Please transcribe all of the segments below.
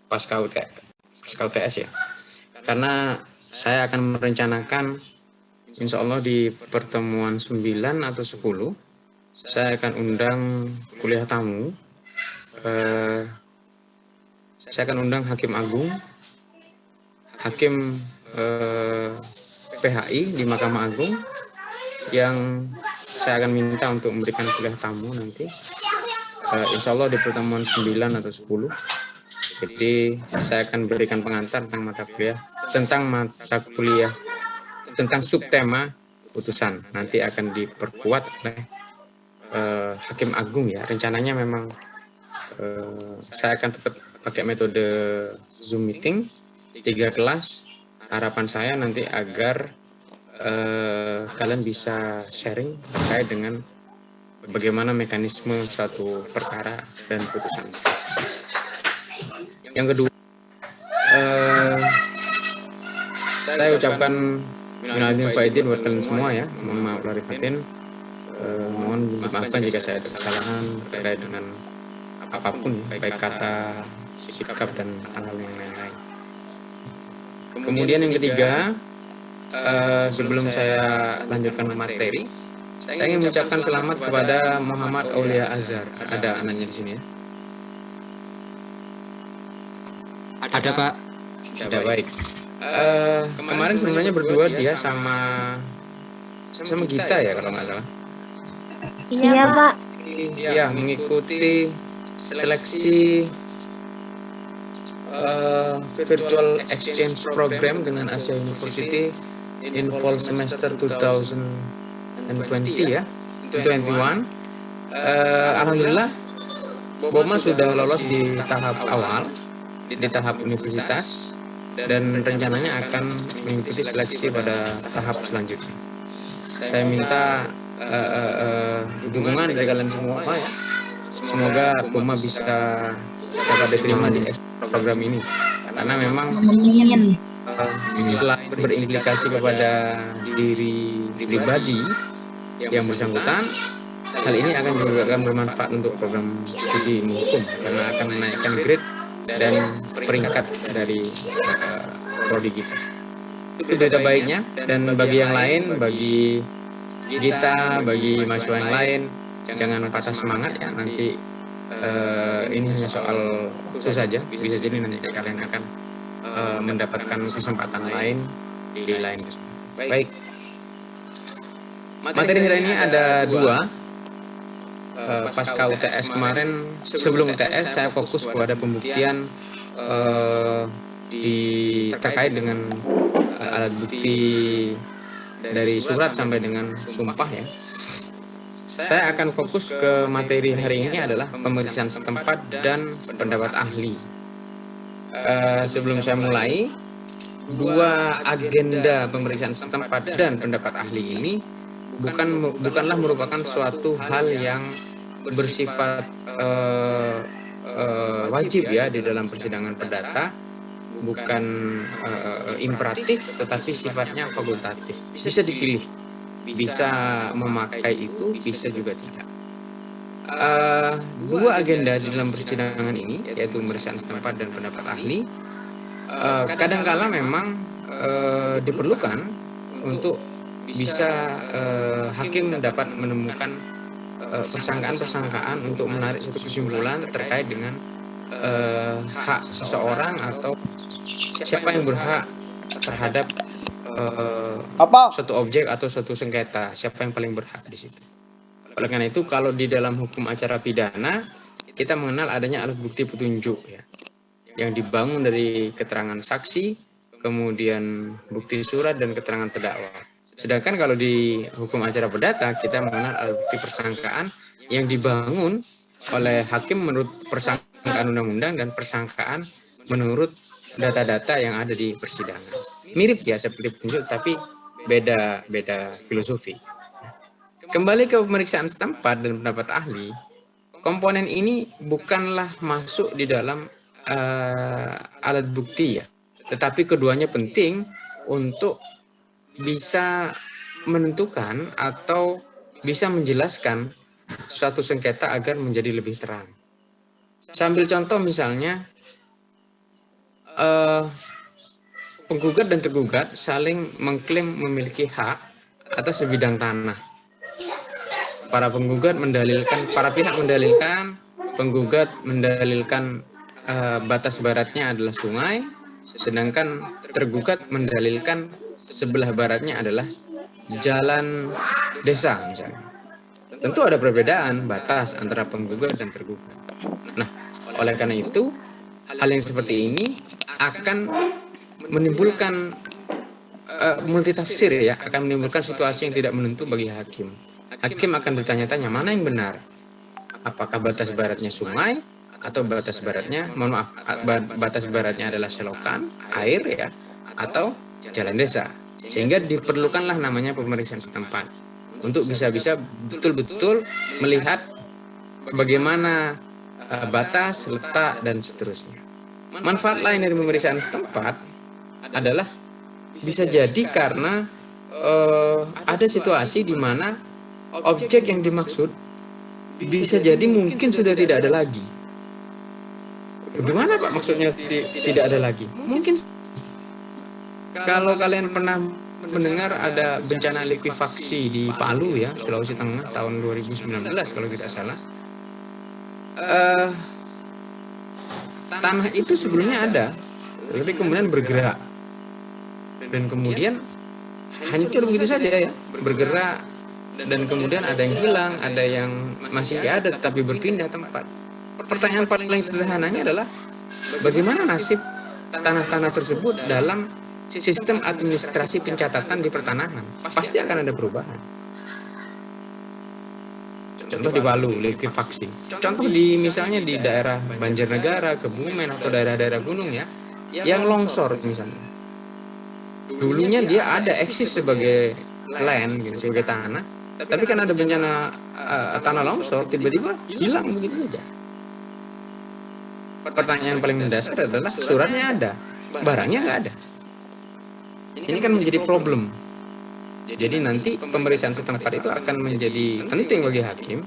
pasca UTS ya. Karena saya akan merencanakan insya Allah di pertemuan 9 atau 10 saya akan undang kuliah tamu. Saya akan undang Hakim Agung, Hakim PHI di Mahkamah Agung yang saya akan minta untuk memberikan kuliah tamu nanti. Insya Allah di pertemuan 9 atau 10. Jadi saya akan berikan pengantar tentang mata kuliah tentang subtema putusan. Nanti akan diperkuat oleh Hakim Agung ya. Rencananya memang saya akan tetap pakai metode Zoom meeting 3 kelas. Harapan saya nanti agar kalian bisa sharing terkait dengan bagaimana mekanisme suatu perkara dan putusan. Yang kedua, saya ucapkan minal aidin wal faizin buat kalian semua ya. Mohon maaf lahir batin. Mohon dimaafkan jika saya ada kesalahan terkait dengan apapun, baik kata, sikap dan hal-hal yang lain-lain. Kemudian yang ketiga, sebelum saya lanjutkan materi, saya ingin mengucapkan selamat kepada Muhammad Aulia Azhar. Ada anaknya di sini ya? Ada Pak. Ada, baik. Kemarin sebenarnya berdua dia sama Gita ya kalau nggak salah. Iya Pak. Iya, mengikuti seleksi virtual exchange program dengan Asia University in fall semester 2020 ya, 2021. Alhamdulillah, Boma sudah lolos di tahap awal, di tahap universitas, dan rencananya akan mengikuti seleksi pada tahap selanjutnya. Saya minta dukungan dari kalian semua ya. Semoga Boma bisa dapat diterima di program ini, karena memang selain berimplikasi kepada diri pribadi yang bersangkutan, hal ini akan bermanfaat untuk program studi ilmu hukum karena akan menaikkan grade dan peringkat dari prodi kita. Itu berita baiknya. Dan bagi yang lain, bagi kita, bagi mahasiswa yang lain, jangan patah semangat ya. Nanti ini hanya soal waktu saja. Bisa jadi nanti kalian akan mendapatkan kesempatan lain di lain kesempatan. Baik. Materi hari ini ada 2. Pasca UTS kemarin, sebelum UTS saya fokus kepada pembuktian terkait dengan alat bukti dari surat sampai dengan sumpah ya. Saya akan fokus ke materi hari ini adalah pemeriksaan setempat dan pendapat ahli. Sebelum saya mulai, 2 agenda pemeriksaan setempat dan pendapat ahli ini bukanlah merupakan suatu hal yang bersifat wajib ya di dalam persidangan perdata, bukan imperatif, tetapi sifatnya fakultatif. Bisa dipilih, bisa memakai itu, bisa juga tidak. 2 agenda di dalam persidangan ini, yaitu pemeriksaan setempat dan pendapat ahli, kadangkala memang diperlukan untuk bisa hakim dapat menemukan persangkaan untuk menarik suatu kesimpulan terkait dengan hak seseorang atau siapa yang berhak terhadap suatu objek atau suatu sengketa, siapa yang paling berhak di situ. Oleh karena itu, kalau di dalam hukum acara pidana kita mengenal adanya alat bukti petunjuk ya, yang dibangun dari keterangan saksi, kemudian bukti surat dan keterangan terdakwa. Sedangkan kalau di hukum acara perdata kita mengenal alat bukti persangkaan yang dibangun oleh hakim menurut persangkaan undang-undang dan persangkaan menurut data-data yang ada di persidangan. Mirip ya seperti petunjuk, tapi beda filosofi. Kembali ke pemeriksaan setempat dan pendapat ahli, komponen ini bukanlah masuk di dalam alat bukti ya, tetapi keduanya penting untuk bisa menentukan atau bisa menjelaskan suatu sengketa agar menjadi lebih terang. Sambil contoh misalnya, eh, penggugat dan tergugat saling mengklaim memiliki hak atas sebidang tanah. Para pihak mendalilkan, penggugat mendalilkan batas baratnya adalah sungai, sedangkan tergugat mendalilkan sebelah baratnya adalah jalan desa misalnya. Tentu ada perbedaan batas antara penggugat dan tergugat. Nah, oleh karena itu, hal yang seperti ini akan menimbulkan multitafsir ya, akan menimbulkan situasi yang tidak menentu bagi hakim. Hakim akan bertanya-tanya mana yang benar, apakah batas baratnya sungai atau batas baratnya, batas baratnya adalah selokan air ya, atau jalan desa. Sehingga diperlukanlah namanya pemeriksaan setempat untuk bisa-bisa betul-betul melihat bagaimana batas, letak, dan seterusnya. Manfaat lain dari pemeriksaan setempat adalah bisa jadi karena ada situasi di mana objek yang dimaksud bisa jadi mungkin sudah tidak ada lagi. Bagaimana Pak maksudnya tidak ada lagi? Mungkin kalau kalian pernah mendengar ada bencana likuifaksi di Palu ya, Sulawesi Tengah tahun 2019 kalau tidak salah. Tanah itu sebelumnya ada, tapi kemudian bergerak. Dan kemudian hancur begitu saja ya, bergerak, dan kemudian ada yang hilang, ada yang masih ada tapi berpindah tempat. Pertanyaan paling sederhananya adalah bagaimana nasib tanah-tanah tersebut dalam sistem administrasi pencatatan di pertanahan? Pasti akan ada perubahan. Contoh di Palu, likuifaksi. Contoh di misalnya di daerah Banjarnegara, Kebumen atau daerah-daerah gunung ya, yang longsor misalnya. Dulunya dia ada eksis sebagai land gitu, sebagai tanah, tapi kan ada bencana tanah longsor, tiba-tiba hilang begitu saja. Pertanyaan paling mendasar adalah suratnya ada, barangnya nggak ada. Ini kan menjadi problem. Jadi nanti pemeriksaan setempat itu akan menjadi penting bagi hakim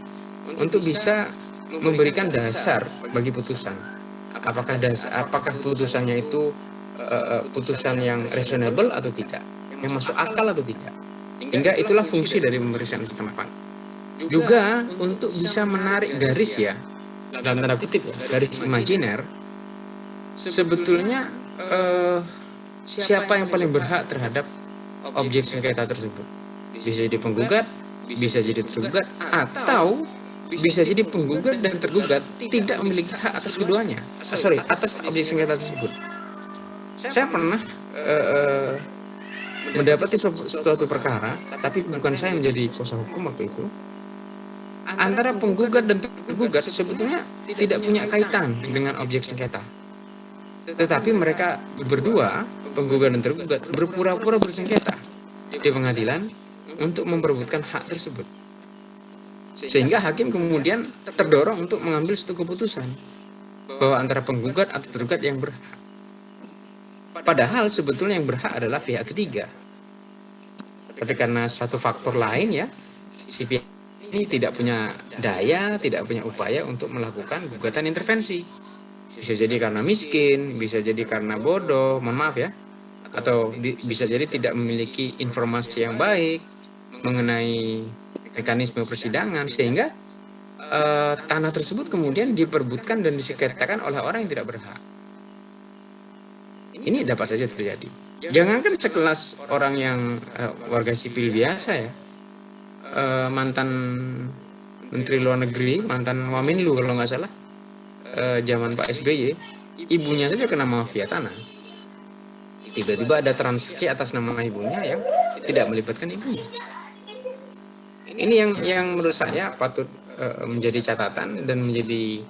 untuk bisa memberikan dasar bagi putusan. Apakah putusannya itu putusan yang reasonable atau tidak, yang masuk akal atau tidak. Hingga itulah fungsi dari pemeriksaan setempat. Juga untuk bisa menarik garis ya, dalam tanda kutip ya, garis imajiner. Sebetulnya siapa yang paling berhak terhadap objek sengketa tersebut? Bisa jadi penggugat, bisa jadi tergugat, atau bisa jadi penggugat dan tergugat tidak memiliki hak atas keduanya. Atas objek sengketa tersebut. Saya pernah mendapati suatu perkara, tapi bukan saya menjadi kuasa hukum waktu itu. Antara penggugat dan tergugat sebetulnya tidak punya kaitan dengan objek sengketa. Tetapi mereka berdua, penggugat dan tergugat, berpura-pura bersengketa di pengadilan untuk memperebutkan hak tersebut. Sehingga hakim kemudian terdorong untuk mengambil suatu keputusan bahwa antara penggugat atau tergugat yang berhak. Padahal sebetulnya yang berhak adalah pihak ketiga. Tapi karena suatu faktor lain ya, si pihak ini tidak punya daya, tidak punya upaya untuk melakukan gugatan intervensi. Bisa jadi karena miskin, bisa jadi karena bodoh, mohon maaf ya, atau bisa jadi tidak memiliki informasi yang baik mengenai mekanisme persidangan, sehingga tanah tersebut kemudian diperebutkan dan disengketakan oleh orang yang tidak berhak. Ini dapat saja terjadi. Jangankan sekelas orang yang warga sipil biasa ya, mantan Menteri Luar Negeri, mantan Wamenlu kalau nggak salah, zaman Pak SBY, ibunya saja kena mafia tanah. Tiba-tiba ada transaksi atas nama ibunya yang tidak melibatkan ibunya. Ini yang menurut saya patut menjadi catatan dan menjadi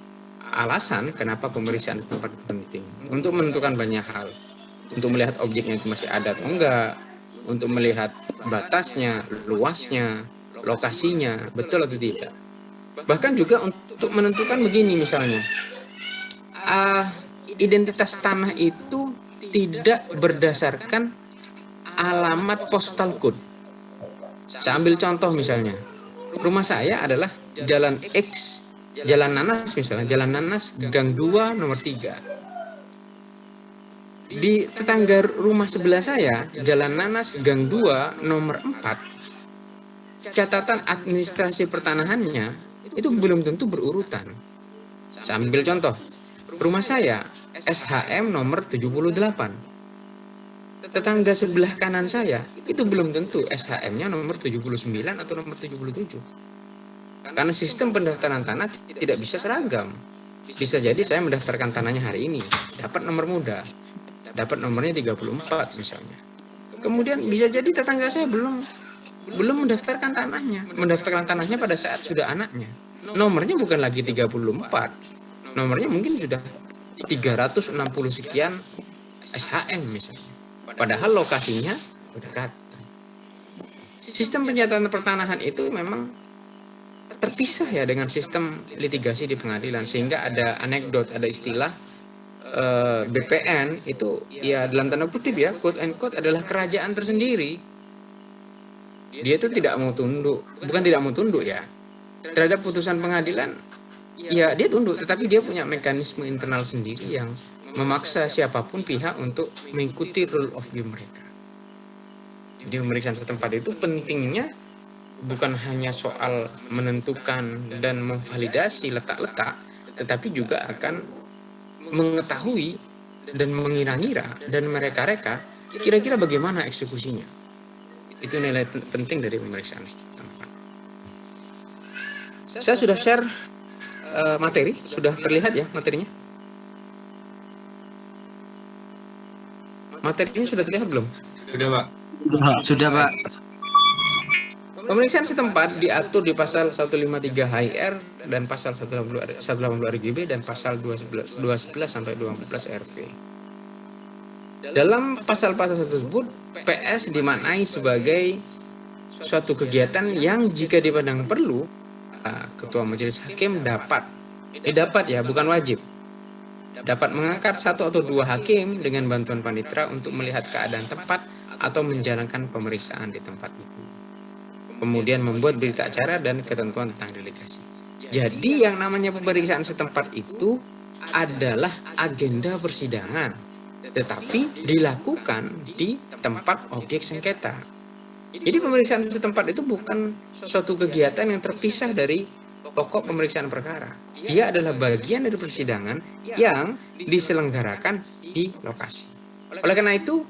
alasan kenapa pemeriksaan tempat itu penting untuk menentukan banyak hal, untuk melihat objeknya itu masih ada atau enggak, untuk melihat batasnya, luasnya, lokasinya, betul atau tidak. Bahkan juga untuk menentukan begini misalnya, identitas tanah itu tidak berdasarkan alamat postal code. Saya ambil contoh misalnya, rumah saya adalah Jalan X, Jalan Nanas misalnya, Jalan Nanas Gang 2 nomor 3. Di tetangga rumah sebelah saya, Jalan Nanas Gang 2 nomor 4, catatan administrasi pertanahannya itu belum tentu berurutan. Saya ambil contoh, rumah saya SHM nomor 78. Tetangga sebelah kanan saya itu belum tentu SHM-nya nomor 79 atau nomor 77. Karena sistem pendaftaran tanah tidak bisa seragam. Bisa jadi saya mendaftarkan tanahnya hari ini, dapat nomor muda, dapat nomornya 34 misalnya. Kemudian bisa jadi tetangga saya belum mendaftarkan tanahnya pada saat sudah anaknya. Nomornya bukan lagi 34, nomornya mungkin sudah 360 sekian SHM misalnya. Padahal lokasinya berdekatan. Sistem pencatatan pertanahan itu memang terpisah ya dengan sistem litigasi di pengadilan, sehingga ada anekdot, ada istilah BPN itu ya dalam tanda kutip ya, quote and quote, adalah kerajaan tersendiri. Dia itu tidak mau tunduk, bukan tidak mau tunduk ya, terhadap putusan pengadilan. Ya dia tunduk, tetapi dia punya mekanisme internal sendiri yang memaksa siapapun pihak untuk mengikuti rule of game mereka. Di pemeriksaan setempat itu pentingnya bukan hanya soal menentukan dan memvalidasi letak-letak, tetapi juga akan mengetahui dan mengira-ngira dan mereka-reka kira-kira bagaimana eksekusinya. Itu nilai penting dari pemeriksaan setempat. Saya sudah share materi, sudah terlihat ya materinya? Materinya sudah terlihat belum? Sudah, Pak. Sudah, Pak. Pemeriksaan setempat diatur di pasal 153 HIR dan pasal 180 RGB dan pasal 211 sampai 214 RV. Dalam pasal-pasal tersebut, PS dimaknai sebagai suatu kegiatan yang jika dipandang perlu, ketua majelis hakim dapat ya, bukan wajib, dapat mengangkat satu atau dua hakim dengan bantuan panitera untuk melihat keadaan tempat atau menjalankan pemeriksaan di tempat itu. Kemudian membuat berita acara dan ketentuan tentang delegasi. Jadi yang namanya pemeriksaan setempat itu adalah agenda persidangan, tetapi dilakukan di tempat objek sengketa. Jadi pemeriksaan setempat itu bukan suatu kegiatan yang terpisah dari pokok pemeriksaan perkara. Dia adalah bagian dari persidangan yang diselenggarakan di lokasi. Oleh karena itu,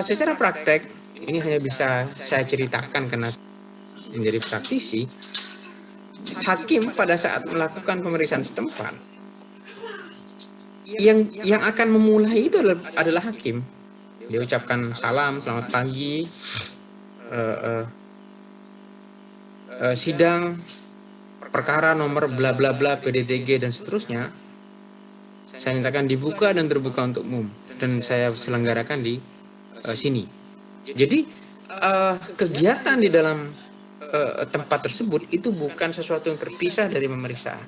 secara praktek, ini hanya bisa saya ceritakan karena menjadi praktisi, hakim pada saat melakukan pemeriksaan setempat, yang akan memulai itu adalah hakim. Dia ucapkan salam, selamat pagi, sidang perkara nomor bla bla bla PDTG dan seterusnya, saya nyatakan dibuka dan terbuka untuk umum dan saya selenggarakan di sini. Jadi kegiatan di dalam tempat tersebut itu bukan sesuatu yang terpisah dari pemeriksaan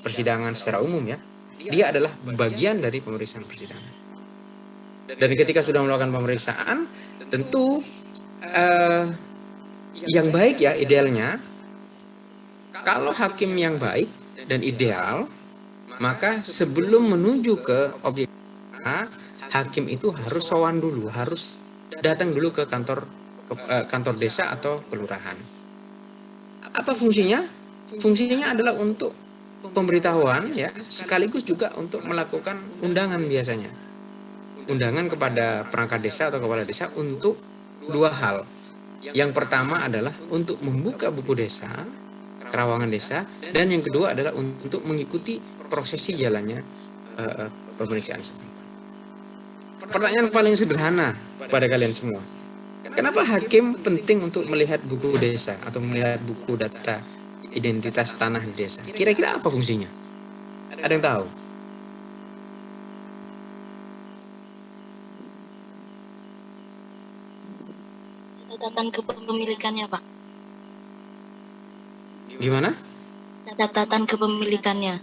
persidangan secara umum ya. Dia adalah bagian dari pemeriksaan persidangan. Dan ketika sudah melakukan pemeriksaan, tentu yang baik ya, idealnya kalau hakim yang baik dan ideal, maka sebelum menuju ke objek, hakim itu harus sowan dulu, harus datang dulu ke kantor desa atau kelurahan. Apa fungsinya? Fungsinya adalah untuk pemberitahuan ya, sekaligus juga untuk melakukan undangan biasanya. Undangan kepada perangkat desa atau kepala desa untuk dua hal. Yang pertama adalah untuk membuka buku desa, kerawangan desa, dan yang kedua adalah untuk mengikuti prosesi jalannya pemeriksaan setempat. Pertanyaan paling sederhana pada kalian semua. Kenapa hakim penting untuk melihat buku desa atau melihat buku data identitas tanah di desa? Kira-kira apa fungsinya? Ada yang tahu? Catatan kepemilikannya, Pak. Gimana? Catatan kepemilikannya.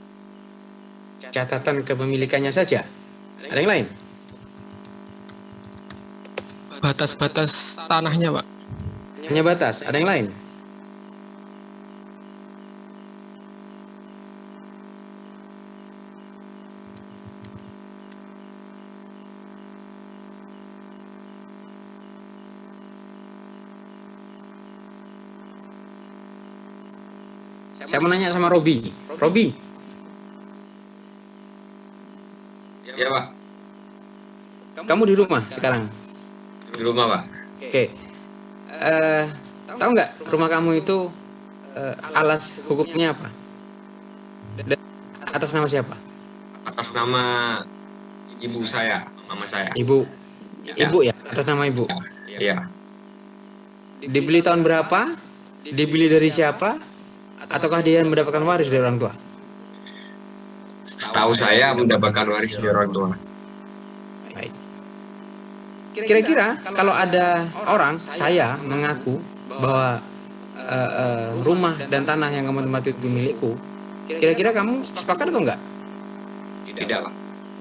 Catatan kepemilikannya saja. Ada yang lain? Batas-batas tanahnya, Pak. Hanya batas. Ada yang lain? Saya mau nanya sama Robi. Robi, Ya, Pak. kamu di rumah sekarang? Di rumah, Pak. Oke. Tahu nggak rumah kamu itu alas hukumnya apa? Dan atas nama siapa? Atas nama ibu saya, mama saya. Ibu. Ibu ya, atas nama ibu. Iya. Dibeli tahun berapa? Dibeli dari siapa? Ataukah dia mendapatkan waris dari orang tua? Setahu saya mendapatkan waris dari orang tua. Baik. Kira-kira kalau ada orang, saya mengaku bahwa rumah dan tanah yang kamu tempati itu milikku, kira-kira kamu sepakat atau enggak? Tidak, Pak.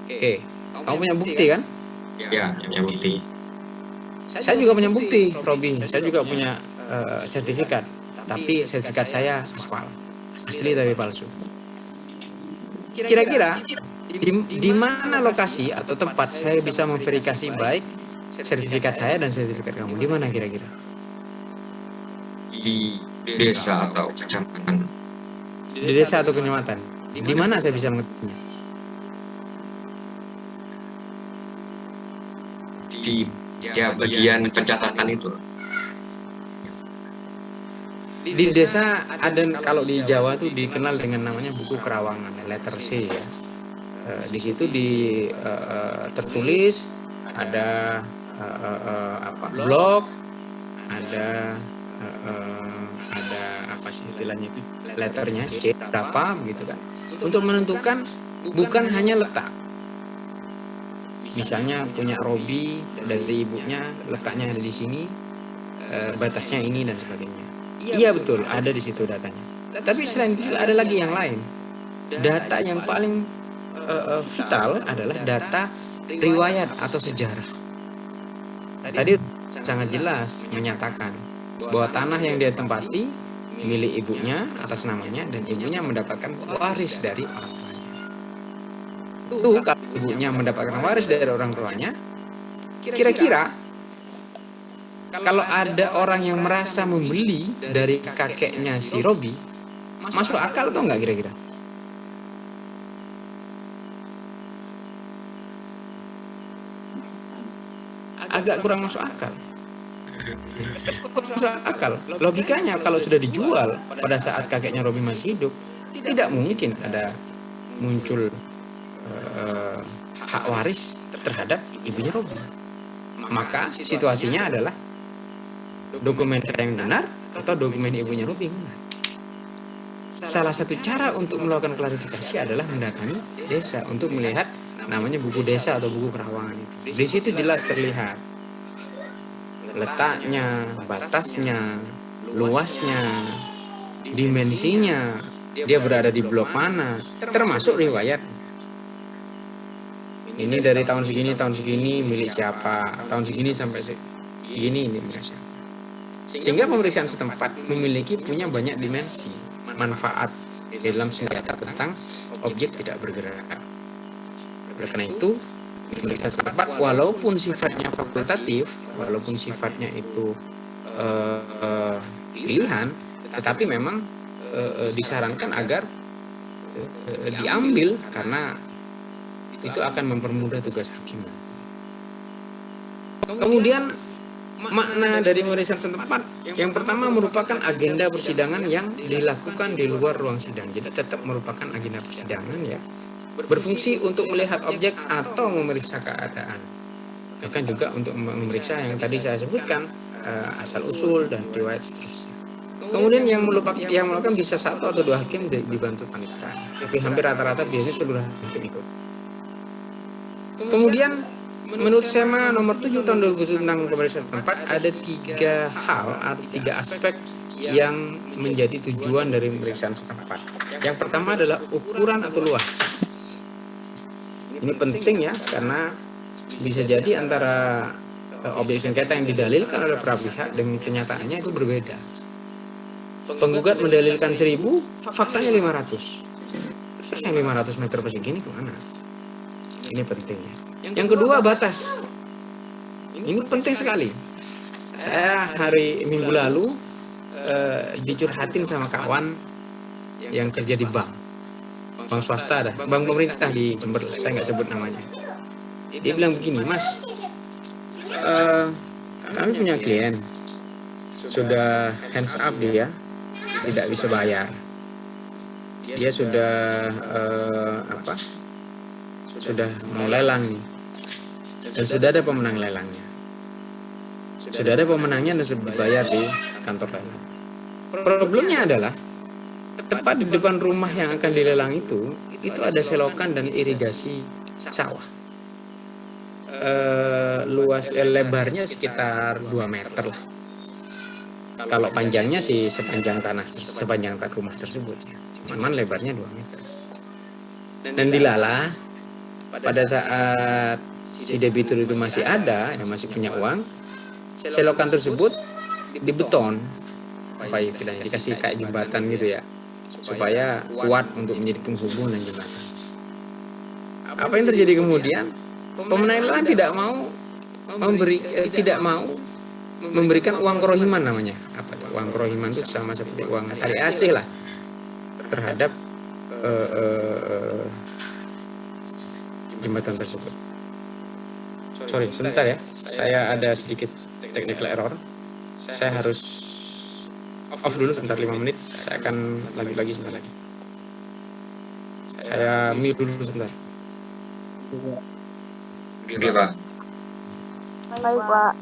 Oke. Kamu punya bukti kan? Ya, punya bukti. Saya juga punya bukti, Robi. Saya juga punya sertifikat. Tapi sertifikat saya aspal. Asli tapi palsu. Kira-kira di mana lokasi atau tempat saya bisa memverifikasi baik sertifikat saya dan sertifikat kamu? Di mana kira-kira? Di desa atau kecamatan. Di desa atau kecamatan? Di mana saya bisa mengetahuinya? Di bagian pencatatan itu. Di desa ada, kalau di Jawa tuh dikenal dengan namanya buku kerawangan, letter C ya. Di situ tertulis ada blok, ada apa sih istilahnya itu, letternya C berapa gitu kan, untuk menentukan bukan hanya letak. Misalnya punya Robi dari ibunya, letaknya ada di sini, batasnya ini dan sebagainya. Iya betul, ada di situ datanya. Tapi selain itu ada lagi yang lain. Data yang paling vital adalah data riwayat atau sejarah. Tadi sangat jelas menyatakan bahwa tanah yang dia tempati milik ibunya atas namanya, dan ibunya mendapatkan waris dari orang tuanya. Tuh, kalau ibunya mendapatkan waris dari orang tuanya, kira-kira kalau ada orang yang merasa membeli dari kakeknya si Robi, masuk akal atau enggak kira-kira? Agak kurang masuk akal. Masuk akal. Logikanya kalau sudah dijual pada saat kakeknya Robi masih hidup, tidak mungkin ada muncul hak waris terhadap ibunya Robi. Maka situasinya adalah dokumen saya yang benar atau dokumen ibunya Robi yang benar. Salah satu cara untuk melakukan klarifikasi adalah mendatangi desa untuk melihat namanya buku desa atau buku kerawangan. Di situ jelas terlihat letaknya, batasnya, luasnya, dimensinya, dia berada di blok mana, termasuk riwayat. Ini dari tahun segini milik siapa, tahun segini sampai segini ini milik siapa. Sehingga pemeriksaan setempat punya banyak dimensi manfaat dalam sengketa tentang objek tidak bergerak. Oleh karena itu, pemeriksaan setempat walaupun sifatnya fakultatif, walaupun sifatnya itu pilihan, tetapi memang disarankan agar diambil karena itu akan mempermudah tugas hakim. Kemudian makna dari pemeriksaan setempat yang pertama merupakan agenda persidangan yang dilakukan di luar ruang sidang. Jadi tetap merupakan agenda persidangan ya, berfungsi untuk melihat objek atau memeriksa keadaan. Bahkan juga untuk memeriksa yang tadi saya sebutkan, asal usul dan riwayat seterusnya. Kemudian yang melakukan bisa 1 atau 2 hakim dibantu panitera. Tapi hampir rata-rata biasanya seluruh hakim ikut. Kemudian menurut SEMA nomor 7 tahun 2000 tentang pemeriksaan setempat ada 3 hal atau 3 aspek yang menjadi tujuan dari pemeriksaan setempat. Yang pertama adalah ukuran atau luas. Ini penting ya, karena bisa jadi antara objek sengketa yang didalilkan oleh para pihak dengan kenyataannya itu berbeda. Penggugat mendalilkan 1000, faktanya 500. Terus yang 500 meter persegi ini kemana? Ini penting ya. Yang kedua, batas. Ini penting sekali. Saya hari Minggu lalu dicurhatin sama kawan yang kerja di bank swasta ada, bank pemerintah di Jember, saya nggak sebut namanya. Dia bilang begini, Mas, kami punya klien sudah hands up, dia tidak bisa bayar, dia sudah sudah mau lelang nih, dan sudah ada pemenang lelangnya, sudah ada pemenangnya dan sudah dibayar di kantor lelang. Problemnya adalah tepat di depan rumah yang akan dilelang itu ada selokan dan irigasi sawah. Luas lebarnya sekitar 2 meter lah. Kalau panjangnya sih sepanjang rumah tersebut ya. Cuman lebarnya 2 meter. Dan dilala pada saat si debitur itu masih ada, yang masih punya uang, selokan tersebut dibeton, apa istilahnya, dikasih kayak jembatan gitu ya, supaya kuat untuk menjadi penghubung dan jembatan. Apa yang terjadi kemudian? Pemenang lelang tidak mau memberikan uang kerohiman namanya. Apa itu? Uang kerohiman itu sama seperti uang tali asih lah terhadap jembatan tersebut. Sorry, sebentar ya. Saya ada sedikit technical error. Saya harus off dulu sebentar 5 menit. Saya akan lanjut lagi sebentar lagi. Saya mute dulu sebentar. Oke, Pak. Baik, Pak.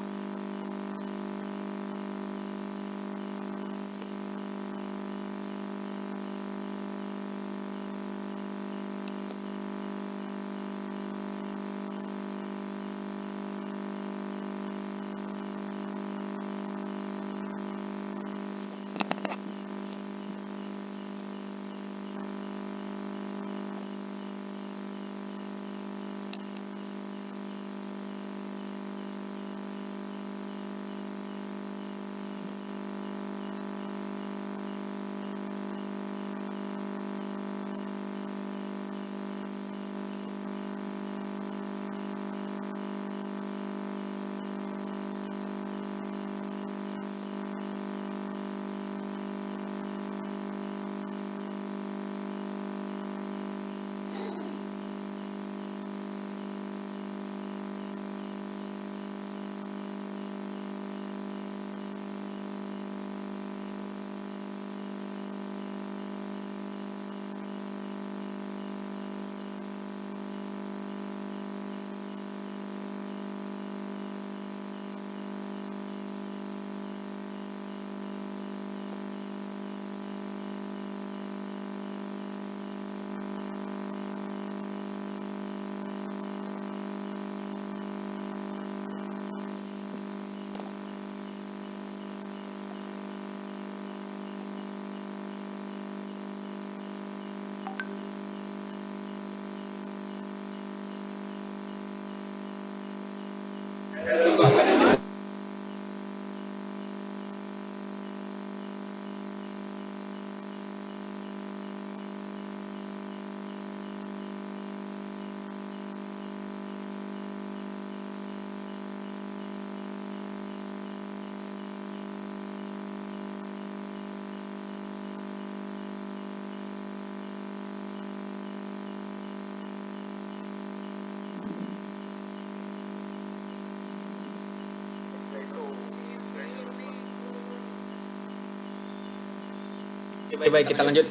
Oke, baik, kita lanjut.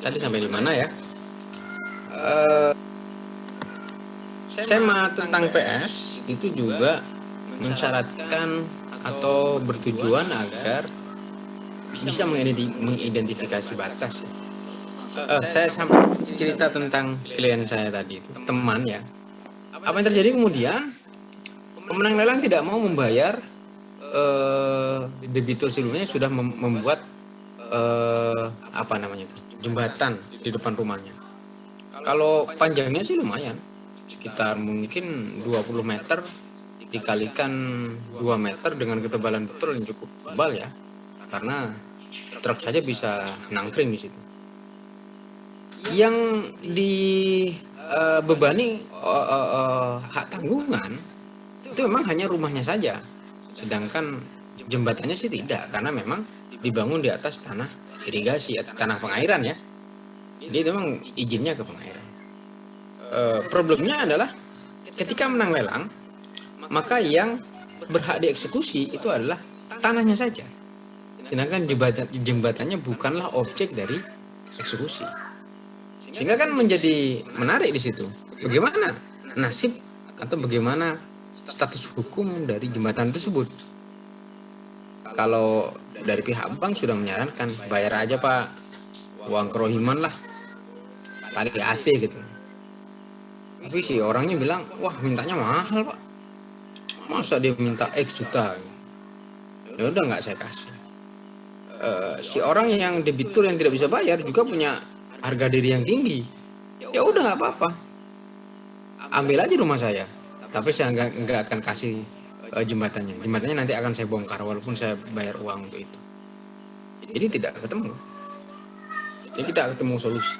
Tadi sampai di mana ya? Sema tentang PS itu juga mensyaratkan atau bertujuan agar bisa mengidentifikasi batas. Saya sampai cerita tentang klien saya tadi itu, teman ya. Apa yang terjadi kemudian? Pemenang lelang tidak mau membayar debitur sebelumnya sudah membuat jembatan di depan rumahnya. Kalau panjangnya sih lumayan, sekitar mungkin 20 meter dikalikan 2 meter dengan ketebalan betul yang cukup tebal ya, karena truk saja bisa nangkring di situ. Yang dibebani hak tanggungan itu memang hanya rumahnya saja, sedangkan jembatannya sih tidak, karena memang dibangun di atas tanah irigasi atau tanah pengairan ya. Jadi memang izinnya ke pengairan. Problemnya adalah ketika menang lelang, maka yang berhak dieksekusi itu adalah tanahnya saja. Sedangkan jembatannya bukanlah objek dari eksekusi. Sehingga kan menjadi menarik di situ. Bagaimana nasib atau bagaimana status hukum dari jembatan tersebut? Kalau dari pihak bank sudah menyarankan bayar aja Pak, uang kerohiman lah, paling AC gitu. Tapi si orangnya bilang, wah mintanya mahal Pak, masa dia minta X juta? Ya udah nggak saya kasih. Si orang yang debitur yang tidak bisa bayar juga punya harga diri yang tinggi. Ya udah nggak apa-apa, ambil aja rumah saya, tapi saya nggak akan kasih jembatannya nanti akan saya bongkar walaupun saya bayar uang untuk itu. Jadi tidak ketemu solusi.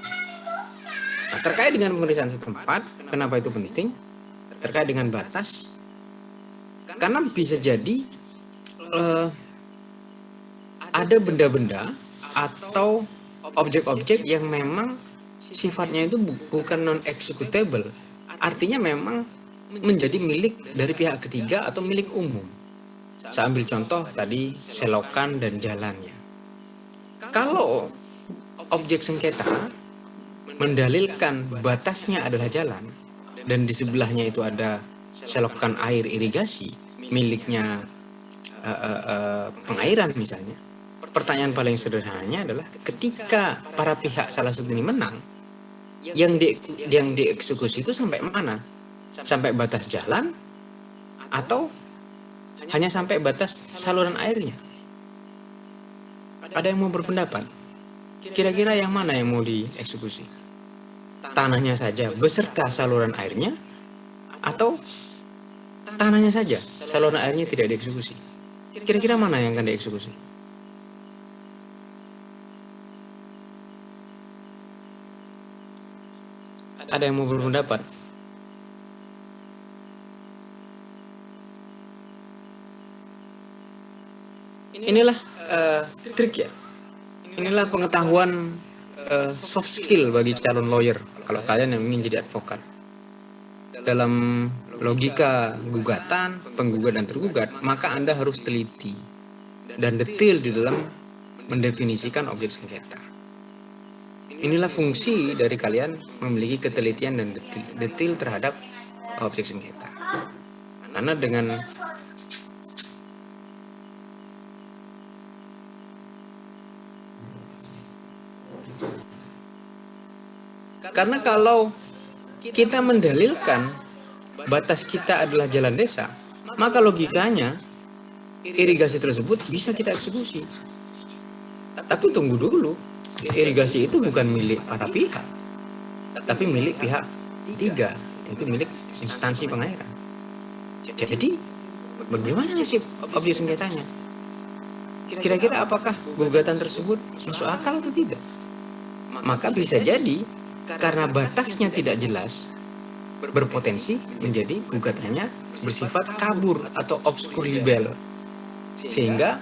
Nah, terkait dengan pemeriksaan setempat, kenapa itu penting? Terkait dengan batas, karena bisa jadi ada benda-benda atau objek-objek yang memang sifatnya itu bukan non-executable, artinya memang menjadi milik dari pihak ketiga atau milik umum. Saya ambil contoh tadi selokan dan jalannya. Kalau objek sengketa mendalilkan batasnya adalah jalan dan di sebelahnya itu ada selokan air irigasi miliknya pengairan misalnya, pertanyaan paling sederhananya adalah ketika para pihak salah satu ini menang, yang dieksekusi itu sampai mana? Sampai batas jalan atau hanya sampai batas saluran airnya? Ada yang mau berpendapat? Kira-kira yang mana yang mau dieksekusi? Tanahnya saja beserta saluran airnya atau tanahnya saja saluran airnya tidak dieksekusi? Kira-kira mana yang akan dieksekusi? Ada yang mau berpendapat? Inilah trik ya. Inilah pengetahuan soft skill bagi calon lawyer kalau kalian yang ingin jadi advokat. Dalam logika gugatan, penggugat dan tergugat, maka Anda harus teliti dan detail di dalam mendefinisikan objek sengketa. Inilah fungsi dari kalian memiliki ketelitian dan detail terhadap objek sengketa. Karena kalau kita mendalilkan batas kita adalah jalan desa, maka logikanya irigasi tersebut bisa kita eksekusi. Tapi tunggu dulu, irigasi itu bukan milik para pihak, tapi milik pihak ketiga, itu milik instansi pengairan. Jadi bagaimana sih objek sengketanya? Kira-kira apakah gugatan tersebut masuk akal atau tidak? Maka bisa jadi karena batasnya tidak jelas, berpotensi menjadi gugatannya bersifat kabur atau obscur libel, sehingga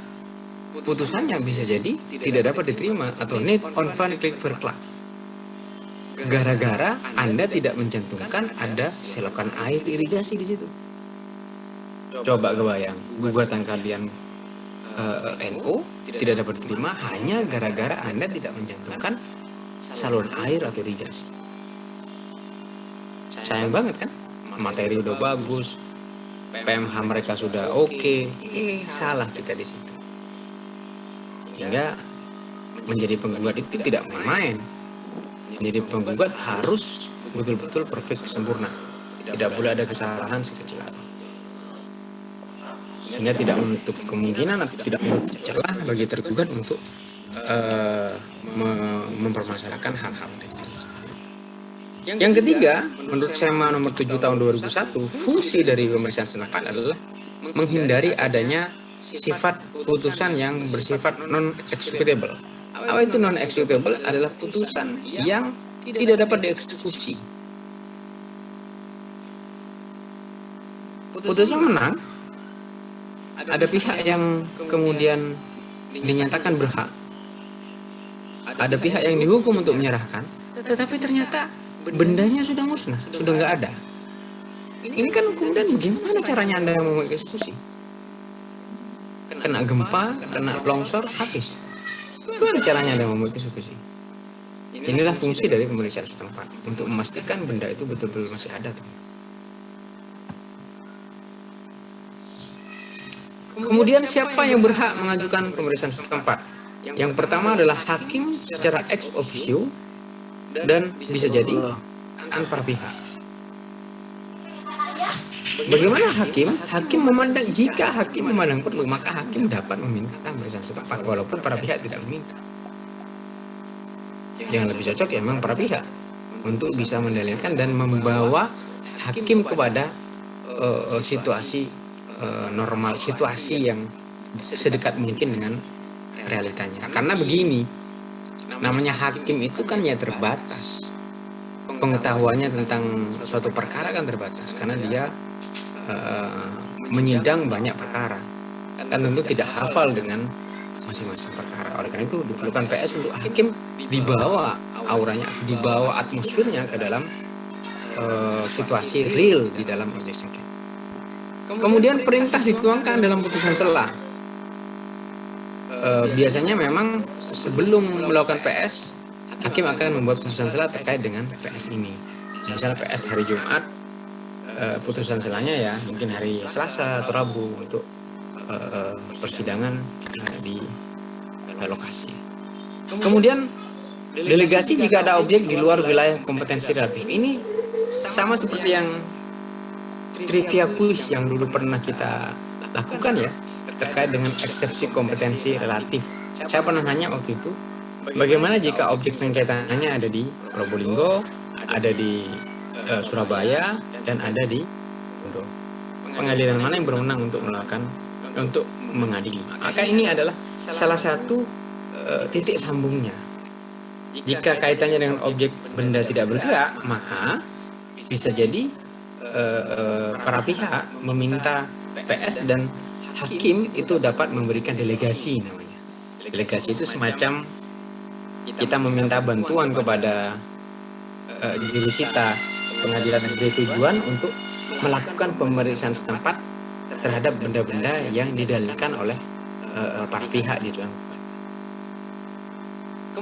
putusannya bisa jadi tidak dapat diterima atau need on conflict verklag. Gara-gara Anda tidak mencantumkan ada selokan air irigasi di situ. Coba kebayang, gugatan kalian NU tidak dapat diterima hanya gara-gara Anda tidak mencantumkan saluran air atau irigasi. Sayang banget kan? Materi udah bagus, PMH mereka sudah oke, salah kita di situ. Sehingga menjadi penggugat itu tidak main-main. Menjadi penggugat harus betul-betul perfect, sempurna. Tidak boleh ada kesalahan sekecil apa. Sehingga tidak menutup kemungkinan atau tidak menutup celah bagi tergugat untuk mempermasalahkan hal-hal tersebut. Yang ketiga, menurut SEMA nomor 7 tahun 2001, fungsi dari pemeriksaan setempat adalah menghindari adanya sifat putusan yang bersifat non-executable. Apa itu non-executable? Adalah putusan yang tidak dapat dieksekusi. Putusan menang, ada pihak yang kemudian dinyatakan berhak. Ada pihak yang dihukum untuk menyerahkan, tetapi ternyata bendanya sudah musnah, sudah nggak ada. Ini kan kemudian bagaimana caranya Anda mau eksekusi? Kena gempa, kena longsor, habis. Gimana caranya Anda mau eksekusi? Inilah fungsi dari pemeriksaan setempat untuk memastikan benda itu betul-betul masih ada. Kemudian siapa yang berhak mengajukan pemeriksaan setempat? Yang pertama adalah hakim secara ex officio dan bisa jadi antar pihak. Bagaimana hakim? Hakim memandang, jika hakim memandang perlu, maka hakim dapat meminta pemeriksaan setempat walaupun para pihak tidak meminta. Yang lebih cocok ya memang para pihak untuk bisa mendalilkan dan membawa hakim kepada situasi normal, situasi yang sedekat mungkin dengan realitanya. Karena begini, namanya hakim itu kan ya terbatas. Pengetahuannya tentang suatu perkara kan terbatas karena dia menyidang banyak perkara. Dan tentu tidak hafal dengan masing-masing perkara. Oleh karena itu diperlukan PS untuk hakim dibawa auranya, dibawa atmosfernya ke dalam situasi real di dalam objek sengketa. Kemudian perintah dituangkan dalam putusan sela. Biasanya memang sebelum melakukan PS, hakim akan membuat putusan sela terkait dengan PS ini. Misalnya PS hari Jumat, putusan selanya ya mungkin hari Selasa atau Rabu untuk persidangan di lokasi. Kemudian delegasi jika ada objek di luar wilayah kompetensi relatif. Ini sama seperti yang trivia quiz yang dulu pernah kita lakukan ya, terkait dengan eksepsi kompetensi relatif. Saya pernah nanya waktu itu, bagaimana jika objek sengketanya ada di Probolinggo, ada di Surabaya, dan ada di Bondo. Pengadilan mana yang berwenang untuk mengadili? Maka ini adalah salah satu titik sambungnya. Jika kaitannya dengan objek benda tidak bergerak, maka bisa jadi para pihak meminta PS dan hakim itu dapat memberikan delegasi namanya. Delegasi itu semacam kita meminta bantuan kepada jurusita pengadilan negeri tujuan untuk melakukan pemeriksaan setempat terhadap benda-benda yang didalilkan oleh para pihak di dalam.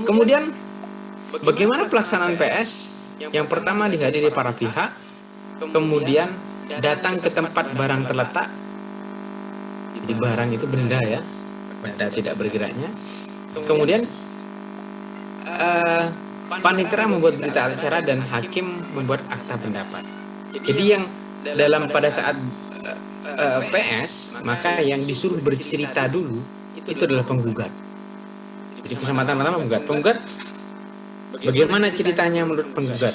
Kemudian bagaimana pelaksanaan PS? Yang pertama dihadiri para pihak, kemudian datang ke tempat barang terletak. Jadi barang itu benda ya, benda tidak bergeraknya. Kemudian panitera membuat berita acara dan hakim membuat akta pendapat. Jadi yang pada saat PS, maka yang disuruh bercerita dulu itu adalah penggugat. Jadi kesempatan pertama penggugat, bagaimana ceritanya menurut penggugat,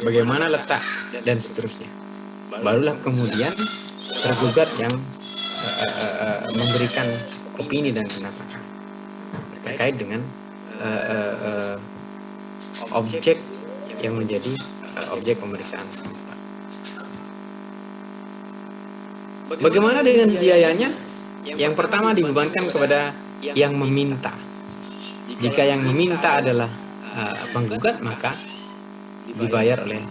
bagaimana letak dan seterusnya. Barulah kemudian tergugat yang memberikan opini dan pendapat terkait dengan objek yang menjadi objek pemeriksaan setempat. Bagaimana dengan biayanya? Yang pertama dibebankan kepada yang meminta. Jika yang meminta adalah penggugat, maka dibayar oleh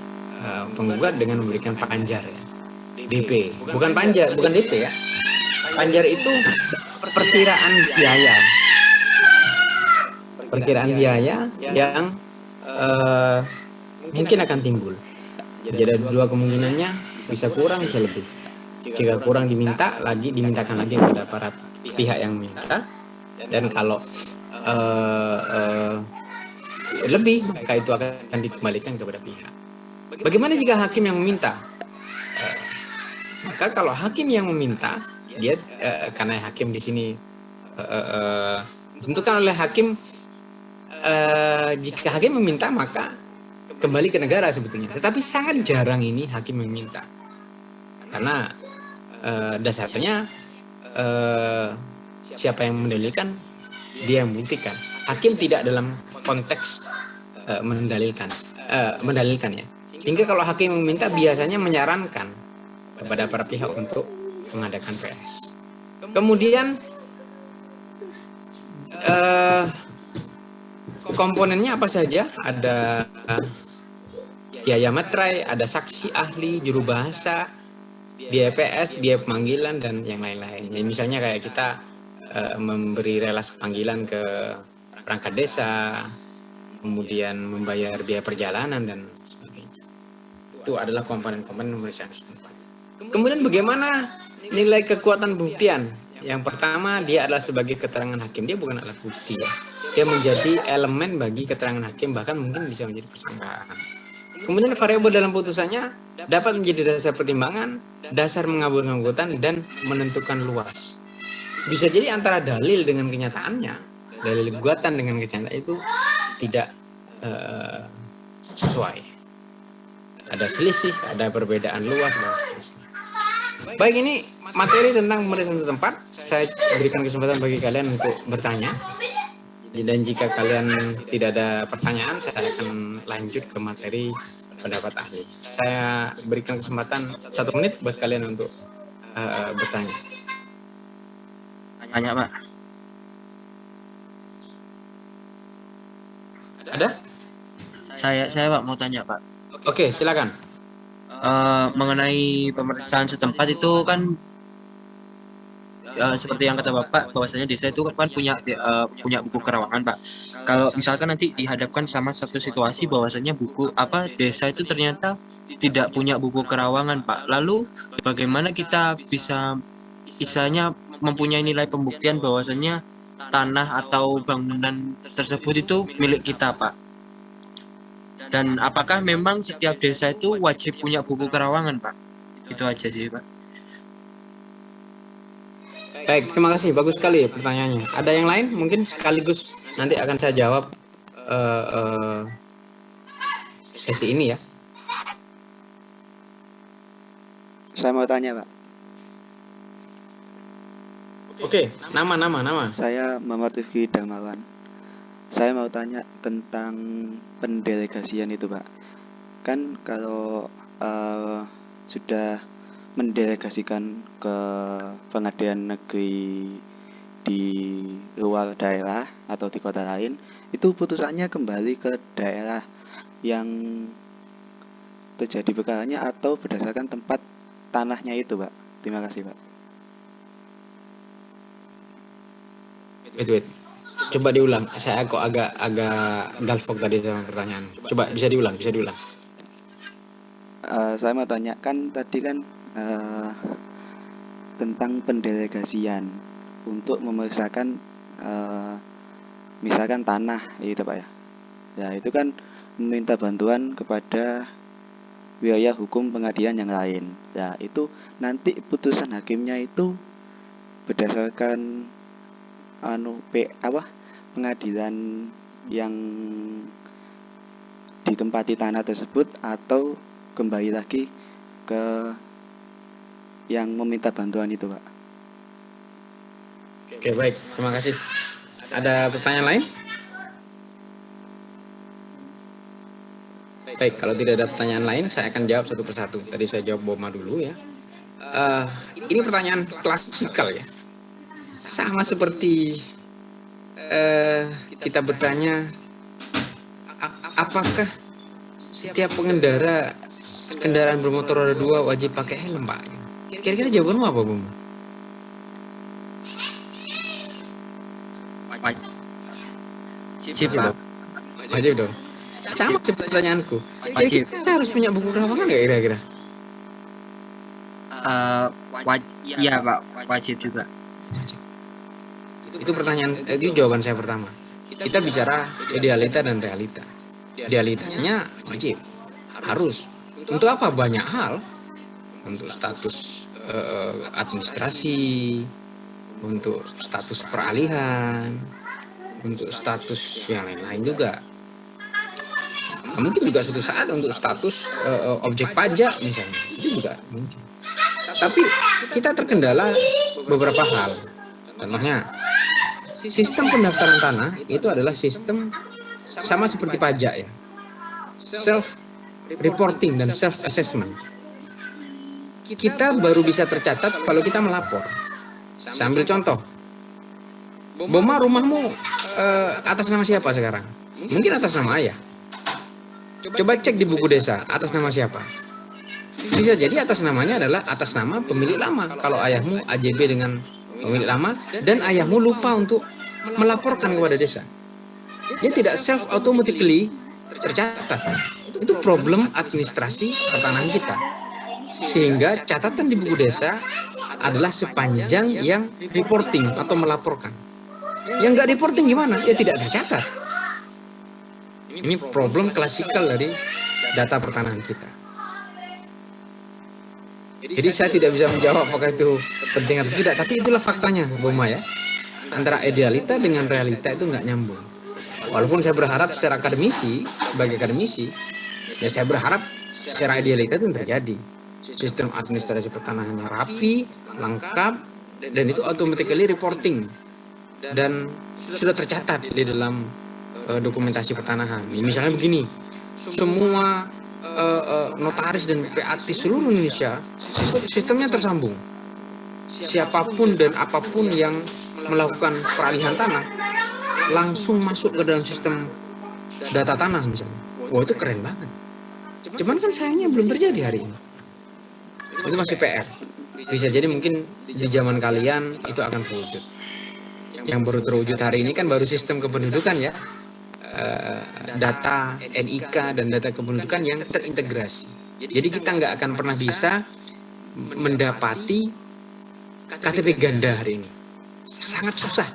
penggugat dengan memberikan panjar ya. DP, bukan panjar, bukan DP ya. Panjar itu perkiraan biaya. Perkiraan biaya yang mungkin akan timbul. Jadi ada dua kemungkinannya, bisa kurang, bisa lebih. Jika kurang dimintakan lagi kepada para pihak yang meminta. Dan kalau lebih, maka itu akan dikembalikan kepada pihak. Bagaimana jika hakim yang meminta? Maka kalau hakim yang meminta, dia karena hakim di sini ditentukan oleh hakim, jika hakim meminta maka kembali ke negara sebetulnya. Tetapi sangat jarang ini hakim meminta, karena dasarnya siapa yang mendalilkan, dia yang membuktikan. Hakim tidak dalam konteks mendalilkan ya. Sehingga kalau hakim meminta biasanya menyarankan kepada para pihak untuk mengadakan PS. Kemudian Eh, komponennya apa saja? Ada biaya materai, ada saksi ahli, juru bahasa, biaya PS, biaya pemanggilan, dan yang lain-lain. Ya, misalnya kayak kita memberi relas panggilan ke perangkat desa, kemudian membayar biaya perjalanan dan sebagainya. Itu adalah komponen-komponen pemeriksaan setempat. Kemudian bagaimana nilai kekuatan pembuktian? Yang pertama, dia adalah sebagai keterangan hakim, dia bukan alat bukti ya. Dia menjadi elemen bagi keterangan hakim, bahkan mungkin bisa menjadi persangkaan. Kemudian variabel dalam putusannya dapat menjadi dasar pertimbangan, dasar mengabulkan gugatan, dan menentukan luas. Bisa jadi antara dalil dengan kenyataannya, dalil gugatan dengan kenyataan itu tidak sesuai. Ada selisih, ada perbedaan luas, dan seterusnya. Baik, ini materi tentang pemeriksaan setempat. Saya berikan kesempatan bagi kalian untuk bertanya. Dan jika kalian tidak ada pertanyaan, saya akan lanjut ke materi pendapat ahli. Saya berikan kesempatan 1 menit buat kalian untuk bertanya. Tanya, Pak. Ada? Saya Pak mau tanya, Pak. Oke, silakan. Mengenai pemeriksaan setempat itu kan seperti yang kata Bapak, bahwasanya desa itu kan punya buku kerawangan, Pak. Kalau misalkan nanti dihadapkan sama satu situasi bahwasanya desa itu ternyata tidak punya buku kerawangan, Pak. Lalu bagaimana kita bisa istilahnya mempunyai nilai pembuktian bahwasanya tanah atau bangunan tersebut itu milik kita, Pak? Dan apakah memang setiap desa itu wajib punya buku kerawangan, Pak? Itu aja sih, Pak. Baik, terima kasih. Bagus sekali pertanyaannya. Ada yang lain? Mungkin sekaligus nanti akan saya jawab sesi ini ya. Saya mau tanya, Pak. Oke, nama. Saya Muhammad Rifki Darmawan. Saya mau tanya tentang pendelegasian itu, Pak. Kan kalau sudah mendelegasikan ke pengadilan negeri di luar daerah atau di kota lain, itu putusannya kembali ke daerah yang terjadi perkaranya atau berdasarkan tempat tanahnya itu, Pak. Terima kasih, Pak. Wait. Coba diulang. Saya kok agak galvok tadi sama pertanyaan. Coba bisa diulang. Saya mau tanya, kan tadi kan tentang pendelegasian untuk memeriksakan misalkan tanah itu, Pak ya. Ya, itu kan meminta bantuan kepada wilayah hukum pengadilan yang lain. Ya, itu nanti putusan hakimnya itu berdasarkan pengadilan yang ditempati tanah tersebut atau kembali lagi ke yang meminta bantuan itu, Pak. Oke, baik. Terima kasih. Ada pertanyaan lain? Baik, kalau tidak ada pertanyaan lain, saya akan jawab satu persatu. Tadi saya jawab Boma dulu ya. Ini pertanyaan klasikal ya. Sama seperti kita bertanya, apakah setiap pengendara kendaraan bermotor roda 2 wajib pakai helm, Pak? Kira-kira jawabanmu apa, Bung? Wajib, Pak. Wajib dong. Sama seperti pertanyaanku. Kira-kira kita harus punya buku kerawangan nggak kira-kira? Iya, Pak. Wajib juga. Itu pertanyaan, itu jawaban saya pertama. Kita bicara idealita dan realita. Idealitanya wajib, harus. Untuk apa? Banyak hal. Untuk status administrasi, untuk status peralihan, untuk status yang lain-lain juga. Mungkin juga suatu saat untuk status objek pajak misalnya, itu juga mungkin. Tapi kita terkendala beberapa hal. Contohnya, sistem pendaftaran tanah itu adalah sistem sama seperti pajak ya, self reporting dan self assessment. Kita baru bisa tercatat kalau kita melapor. Saya ambil contoh, Boma, rumahmu atas nama siapa sekarang? Mungkin atas nama ayah. Coba cek di buku desa, atas nama siapa? Bisa jadi atas namanya adalah atas nama pemilik lama. Kalau ayahmu AJB dengan pemilik lama dan ayahmu lupa untuk melaporkan kepada desa, dia tidak self automatically tercatat. Itu problem administrasi pertanahan kita. Sehingga catatan di buku desa adalah sepanjang yang reporting atau melaporkan. Yang nggak reporting gimana? Ya tidak tercatat. Ini problem klasikal dari data pertanahan kita. Jadi saya tidak bisa menjawab apakah itu penting atau tidak, tapi itulah faktanya, Boma ya. Antara idealita dengan realita itu nggak nyambung. Walaupun saya berharap secara akademisi, sebagai akademisi, ya saya berharap secara idealita itu terjadi. Sistem administrasi pertanahannya rapi, lengkap, dan itu automatically reporting. Dan sudah tercatat di dalam dokumentasi pertanahan. Misalnya begini, semua notaris dan PPAT seluruh Indonesia sistemnya tersambung. Siapapun dan apapun yang melakukan peralihan tanah langsung masuk ke dalam sistem data tanah misalnya. Wah, itu keren banget. Cuman kan sayangnya belum terjadi hari ini. Itu masih PR. Bisa jadi mungkin di zaman kalian itu akan terwujud. Yang baru terwujud hari ini kan baru sistem kependudukan ya. Data NIK dan data kependudukan yang terintegrasi. Jadi kita nggak akan pernah bisa mendapati KTP ganda hari ini. Sangat susah.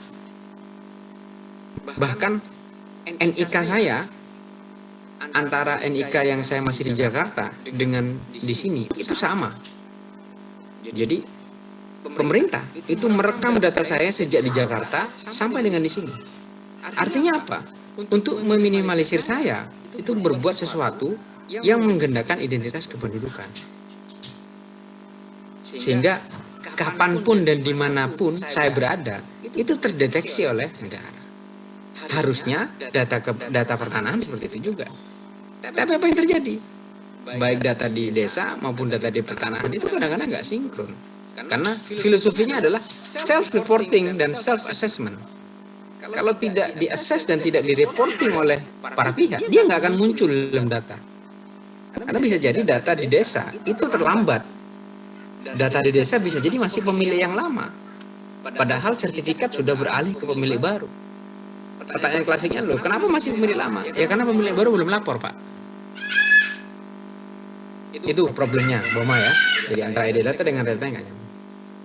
Bahkan NIK saya antara NIK yang saya masih di Jakarta dengan di sini itu sama. Jadi pemerintah itu merekam data saya sejak di Jakarta sampai dengan di sini. Artinya apa? Untuk meminimalisir saya itu berbuat sesuatu yang menggendakan identitas kependudukan. Sehingga kapanpun dan dimanapun saya berada itu terdeteksi oleh negara. Harusnya data pertanahan seperti itu juga. Tapi apa yang terjadi? Baik data di desa maupun data di pertanahan itu kadang-kadang nggak sinkron. Karena filosofinya adalah self-reporting dan self-assessment. Kalau tidak di-assess dan tidak di-reporting oleh para pihak, dia nggak akan muncul dalam data. Karena bisa jadi data di desa itu terlambat. Data di desa bisa jadi masih pemilik yang lama. Padahal sertifikat sudah beralih ke pemilik baru. Pertanyaan klasiknya loh, kenapa masih pemilik lama? Ya karena pemilik baru belum lapor, Pak. Itu problemnya, Boma ya. Jadi antara ide data dengan data nggak nyambung.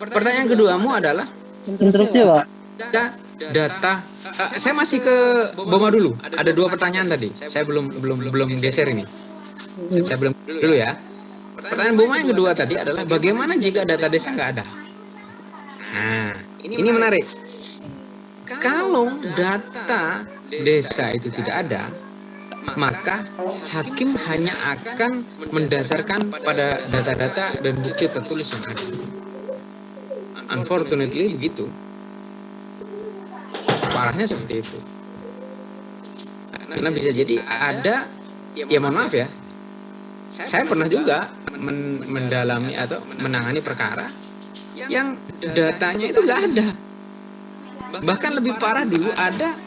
Pertanyaan keduamu adalah Interupsi, Pak. data. Saya masih ke Boma dulu. Ada 2 pertanyaan tadi. Saya belum geser ini. Saya belum dulu ya. Pertanyaan Boma yang kedua tadi adalah bagaimana jika data desa nggak ada? Nah, ini menarik. Kalau data desa itu tidak ada, maka hakim hanya akan mendasarkan pada data-data dan bukti tertulis yang ada. Unfortunately begitu. Parahnya seperti itu. Karena bisa jadi ada, ya mohon maaf ya, saya pernah juga mendalami atau menangani perkara yang datanya itu nggak ada. Bahkan lebih parah dulu ada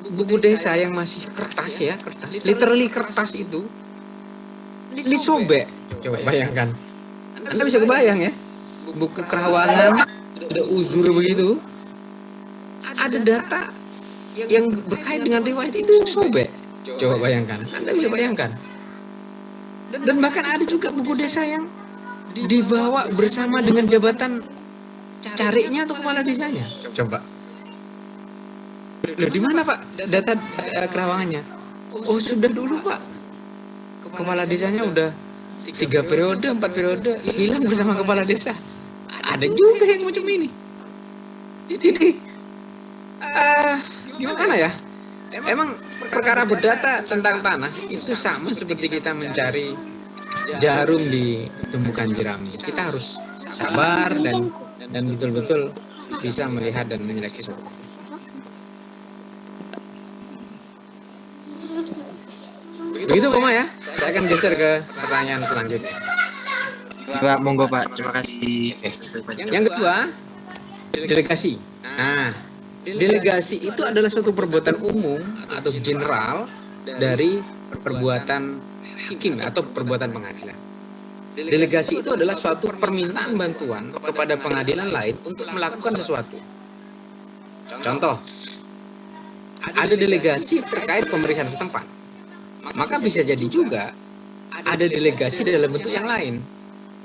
buku desa yang masih kertas ya, kertas, literally kertas itu disobek. Coba bayangkan. Anda bisa kebayang ya, buku kerawanan ada uzur begitu, ada data yang berkait dengan riwayat itu sobek. Coba bayangkan. Anda bisa bayangkan. Dan bahkan ada juga buku desa yang dibawa bersama dengan jabatan cariknya atau kepala desanya. Coba. Loh, di mana Pak data kerawangannya? Oh sudah dulu Pak. Kepala desanya udah 3 periode, 4 periode hilang bersama kepala desa. Ada juga yang macam ini. Jadi gimana ya? Emang perkara berdata tentang tanah itu sama seperti kita mencari jarum di tumbukan jerami. Kita harus sabar dan betul-betul bisa melihat dan menyeleksi sesuatu. Begitu Boma ya. Saya akan geser ke pertanyaan selanjutnya. Pak, monggo Pak. Terima kasih. Yang kedua, delegasi. Nah, Delegasi itu adalah suatu perbuatan umum atau general dari perbuatan hakim atau perbuatan pengadilan. Delegasi itu adalah suatu permintaan bantuan kepada pengadilan lain untuk melakukan sesuatu. Contoh, ada delegasi terkait pemeriksaan setempat. Maka bisa jadi juga ada delegasi dalam bentuk yang lain.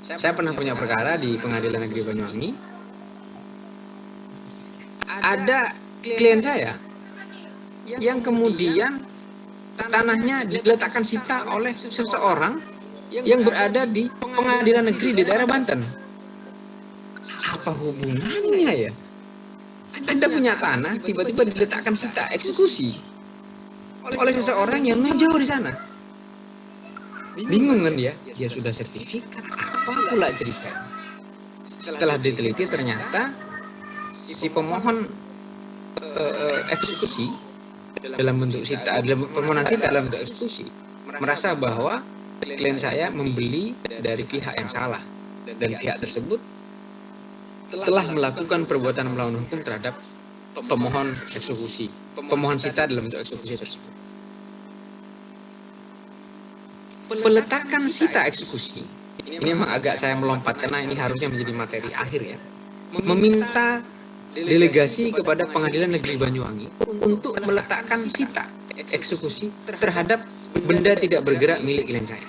Saya pernah punya perkara di Pengadilan Negeri Banyuwangi. Ada klien saya yang kemudian tanahnya diletakkan sita oleh seseorang yang berada di pengadilan negeri di daerah Banten. Apa hubungannya ya? Anda punya tanah, tiba-tiba diletakkan sita eksekusi oleh seseorang yang jauh di sana. Bingung kan dia? Dia sudah sertifikat, apa pula cerita? Setelah diteliti ternyata si pemohon eksekusi dalam bentuk sita, dalam permohonan sita dalam bentuk eksekusi merasa bahwa klien saya membeli dari pihak yang salah dan pihak tersebut telah melakukan perbuatan melawan hukum terhadap pemohon eksekusi, pemohon sita dalam bentuk eksekusi tersebut. Peletakan sita eksekusi ini memang agak saya melompat karena ini harusnya menjadi materi akhir ya. Meminta delegasi kepada Pengadilan Negeri Banyuwangi untuk meletakkan sita eksekusi terhadap benda tidak bergerak milik klien saya.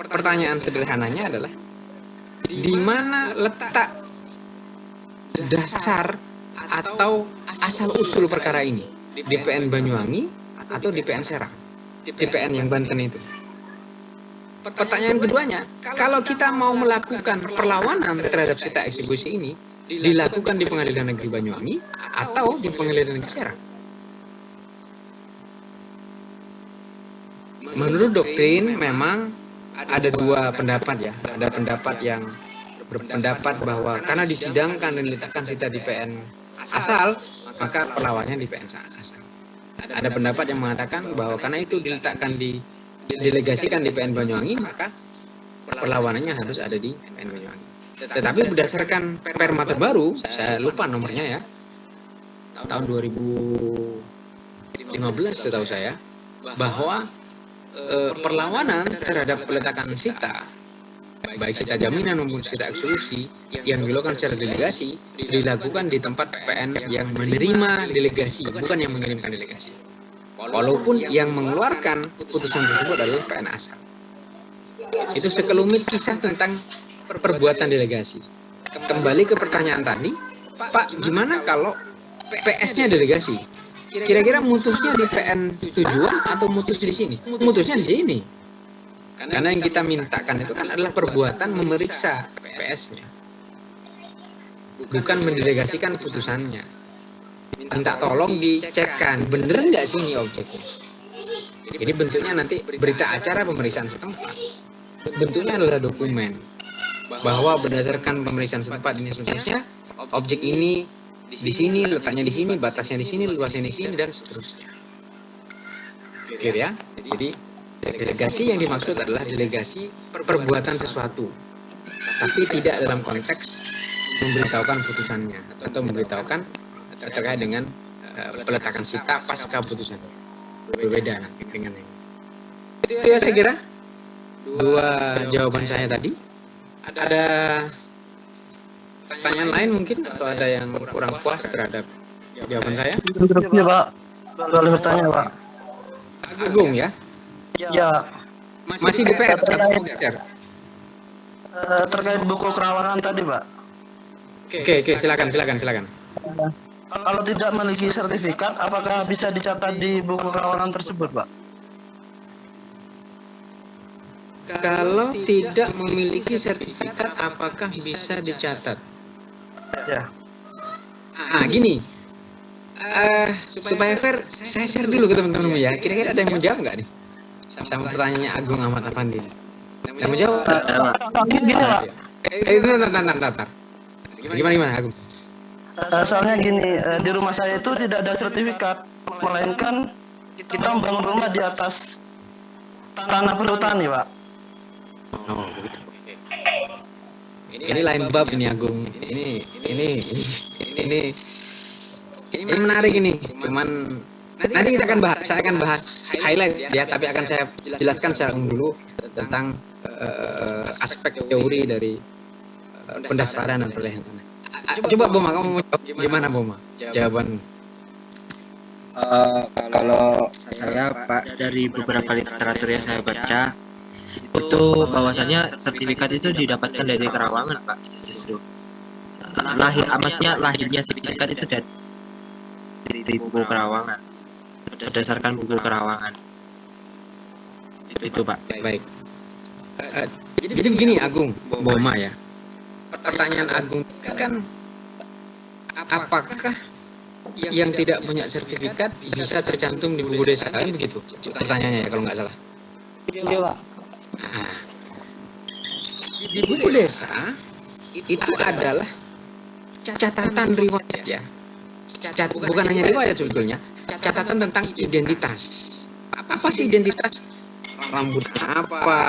Pertanyaan sederhananya adalah di mana letak dasar atau asal usul perkara ini? Di PN Banyuwangi atau di PN Serang? Di PN yang Banten itu. Pertanyaan keduanya, kalau kita mau melakukan perlawanan terhadap sita eksekusi ini dilakukan di Pengadilan Negeri Banyuwangi atau di Pengadilan Negeri Serang? Menurut doktrin memang ada dua pendapat ya. Ada pendapat yang berpendapat bahwa karena disidangkan dan diletakkan sita di PN asal, maka perlawanannya di PN asal. Ada pendapat yang mengatakan bahwa karena itu didelegasikan di PN Banyuwangi, maka perlawanannya harus ada di PN Banyuwangi. Tetapi berdasarkan perma terbaru, saya lupa nomornya ya, tahun 2015 setahu saya, bahwa perlawanan terhadap peletakan sita, baik sita jaminan maupun sita eksekusi yang dilakukan secara delegasi, dilakukan di tempat PN yang menerima delegasi, bukan yang mengirimkan delegasi. Walaupun yang mengeluarkan putusan tersebut adalah PN asal. Itu sekelumit kisah tentang perbuatan delegasi. Kembali ke pertanyaan tadi, Pak, gimana kalau PS-nya delegasi? Kira-kira mutusnya di PN tujuan atau mutus di sini? Mutusnya di sini. Karena yang kita mintakan itu kan adalah perbuatan memeriksa PS-nya, bukan mendelegasikan putusannya. Minta tolong dicekkan, bener nggak sih ini objeknya? Jadi bentuknya nanti berita acara pemeriksaan setempat. Bentuknya adalah dokumen bahwa berdasarkan pemeriksaan setempat ini seterusnya, objek ini di sini, letaknya di sini, batasnya di sini, luasnya di sini, dan seterusnya. Oke ya. Jadi delegasi yang dimaksud adalah delegasi perbuatan sesuatu, tapi tidak dalam konteks memberitahukan putusannya atau memberitahukan terkait dengan peletakan sita pasca putusan. Berbeda nanti dengan ini. Itu ya saya kira dua jawaban saya tadi. Ada pertanyaan lain mungkin atau ada yang kurang puas terhadap jawaban saya? Interupsi Pak, boleh bertanya Pak? Agung ya? Ya, Masih di PR atau geser? terkait buku kerawanan tadi Pak. Oke, silakan. Kalau tidak memiliki sertifikat, apakah bisa dicatat di buku kerawanan tersebut Pak? Kalau tidak memiliki sertifikat, apakah bisa dicatat? Ya. Gini. Supaya fair, saya share dulu ke teman-teman ya. Kira-kira ada yang mau jawab nggak nih? Sama pertanyaannya Agung Ahmad Afandi. Yang mau jawab? Gini Pak, Bentar. Gimana Agung? soalnya gini, di rumah saya itu tidak ada sertifikat, melainkan kita membangun rumah di atas tanah perhutani Pak. Oh, begitu. Ini lain bab ini Agung. Ini ini menarik ini. Cuman nanti kita akan bahas, saya akan bahas highlight ya, tapi akan saya jelaskan secara umum dulu tentang aspek teori dari pendaftaran dan perolehan tanah. Coba Boma, kamu mau jawab gimana Boma? Jawaban Kalau saya Pak, dari beberapa literatur yang saya baca itu bahwasanya sertifikat itu didapatkan dari Kerawangan Pak, justru maksudnya lahirnya sertifikat itu dari buku Kerawangan, berdasarkan buku Kerawangan itu Pak. baik. Jadi begini Agung, Boma ya. Pertanyaan Agung kan, apakah yang tidak punya sertifikat bisa tercantum di buku desa? Kan begitu pertanyaannya ya, kalau nggak salah. Iya, Pak. Nah, di buku desa itu adalah catatan riwayat ya. Bukan hanya riwayat sebetulnya, catatan tentang identitas. Apa sih identitas? Rambutnya apa,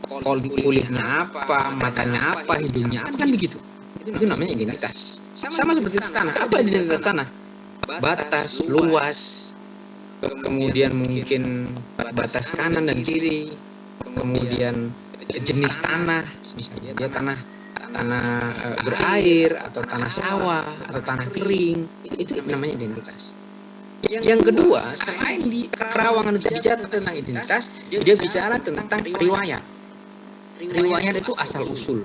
kulitnya apa, matanya apa, hidungnya apa, kan begitu. Itu namanya identitas. Sama seperti tanah. Apa identitas tanah? Batas, luas, kemudian mungkin batas kanan dan kiri, kemudian jenis tanah, misalnya dia tanah berair atau tanah sawah atau tanah kering, itu namanya identitas. Yang kedua, selain di Kerawangan itu bicara tentang identitas, dia bicara tentang riwayat. Riwayat itu asal usul.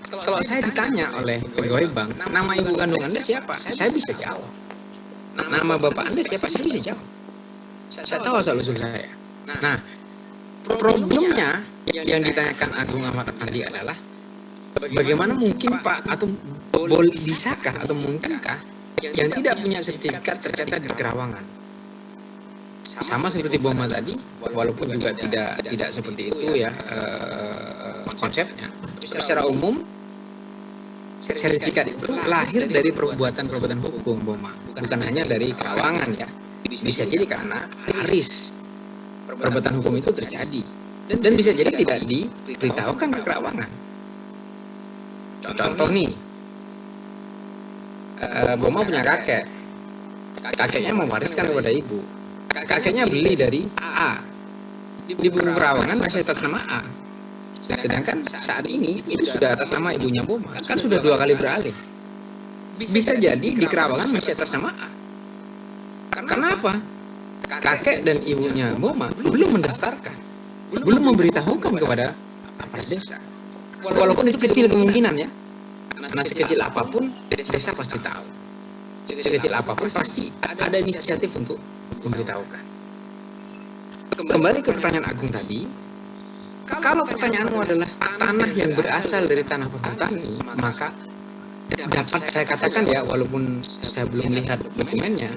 Kalau saya ditanya oleh pegawai bank, nama ibu kandung Anda siapa? Saya bisa jawab. Nama bapak Anda siapa? Saya bisa jawab. Saya tahu asal usul saya. Nah, problemnya yang ditanyakan Agung Ahmad tadi adalah bagaimana mungkin Pak, atau bisakah atau mungkinkah yang tidak punya sertifikat tercatat di Kerawangan? Sama seperti Boma tadi, walaupun juga tidak seperti itu ya konsepnya. Secara umum sertifikat itu lahir dari perbuatan hukum Boma, bukan hanya dari Kerawangan ya. Bisa jadi karena haris perbuatan hukum itu terjadi, dan bisa jadi tidak diberitahukan ke Kerawangan. Contoh nih, Boma punya kakeknya mewariskan kepada ibu. Kakeknya beli dari AA, di buku Kerawangan masih atas nama A, sedangkan saat ini itu sudah atas nama ibunya Boma, kan sudah 2 kali beralih. Bisa jadi di Kerawangan masih atas nama A. Kenapa? Kakek dan ibunya Boma belum mendaftarkan, belum memberitahukan kepada aparat desa. Walaupun itu kecil kemungkinan ya, karena sekecil apapun desa pasti tahu, sekecil apapun pasti ada inisiatif untuk memberitahukan. Kembali ke pertanyaan Agung tadi, kalau pertanyaanmu adalah tanah yang berasal dari tanah perhutani, maka dapat saya katakan ya, walaupun saya belum lihat dokumennya,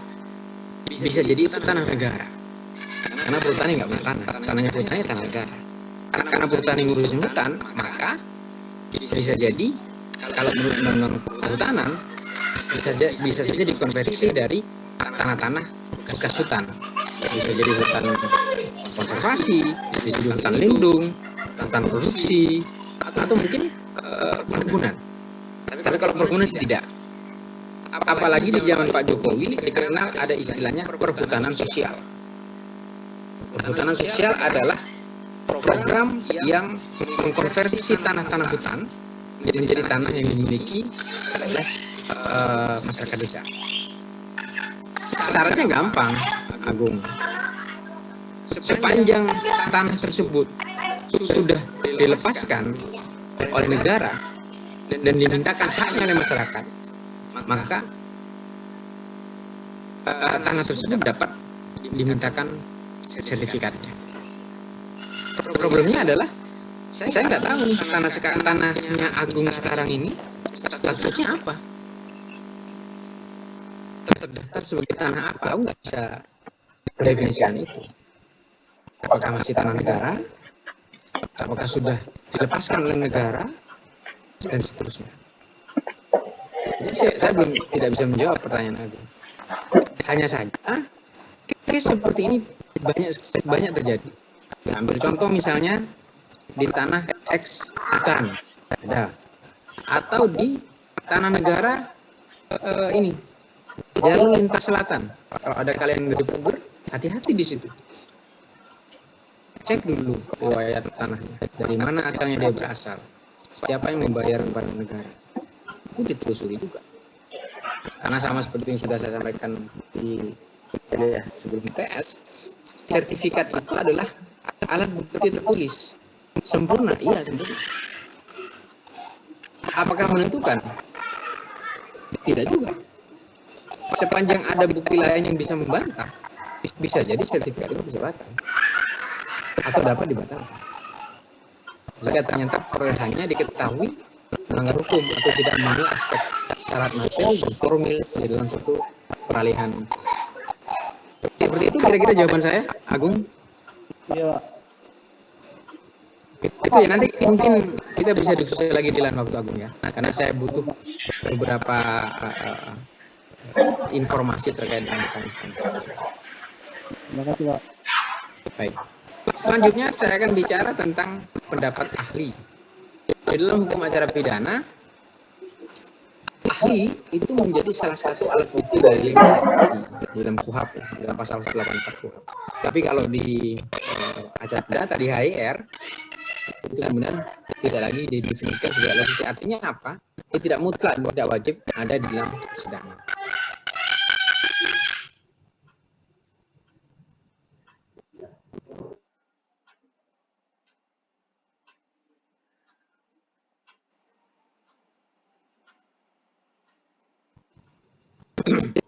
bisa jadi itu tanah negara. Karena perhutani nggak punya tanah, tanahnya perhutani tanah negara. Karena perhutani ngurusin hutan, maka bisa jadi kalau menurut undang-undang kehutanan bisa saja dikonversi dari tanah-tanah bekas hutan. Bisa jadi hutan konservasi, bisa jadi hutan lindung, hutan produksi, atau mungkin perkebunan. Tapi kalau perkebunan tidak. Apalagi di zaman Pak Jokowi dikenal ada istilahnya perhutanan sosial. Perhutanan sosial adalah program yang mengkonversi tanah-tanah hutan menjadi tanah yang dimiliki oleh masyarakat desa. Syaratnya gampang, Agung. Sepanjang tanah tersebut sudah dilepaskan oleh negara dan dimintakan haknya oleh masyarakat, maka tanah tersebut dapat dimintakan sertifikatnya. Problemnya adalah saya nggak tahu nih tanahnya Agung sekarang ini statusnya apa, terdaftar sebagai tanah apa, aku nggak bisa mendefinisikan itu. Apakah masih tanah negara, apakah sudah dilepaskan oleh negara, dan seterusnya. Jadi saya tidak bisa menjawab pertanyaan Agung. Hanya saja case seperti ini banyak terjadi. Saya ambil contoh misalnya di tanah X hutan ada, atau di tanah negara ini jalur lintas selatan. Kalau ada kalian dari Puger, hati-hati di situ. Cek dulu riwayat tanahnya, dari mana asalnya dia berasal, siapa yang membayar kepada negara. Itu ditelusuri juga. Karena sama seperti yang sudah saya sampaikan di sebelum TS, sertifikat itu adalah alat bukti tertulis. Sempurna, iya sempurna. Apakah menentukan? Tidak juga. Sepanjang ada bukti lain yang bisa membantah, bisa jadi sertifikat itu bisa batal atau dapat dibatalkan. Jika ternyata perolehannya diketahui melanggar hukum atau tidak memenuhi aspek syarat materi dan formil di dalam suatu peralihan. Seperti itu kira-kira jawaban saya, Agung. Iya. Itu ya, nanti mungkin kita bisa diskusi lagi di lain waktu, Agung ya. Nah, karena saya butuh beberapa informasi terkait dengan itu. Terima kasih, Pak. Baik. Selanjutnya saya akan bicara tentang pendapat ahli. Di dalam hukum acara pidana, ahli itu menjadi salah satu alat bukti dari lingkungan bukti di dalam KUHP, ya, dalam pasal 184 KUHP. Tapi kalau di acara pidana di HIR itu kemudian tidak lagi didefinisikan sebagai alat bukti. Artinya apa? Itu tidak mutlak, tidak wajib ada di dalam persidangan.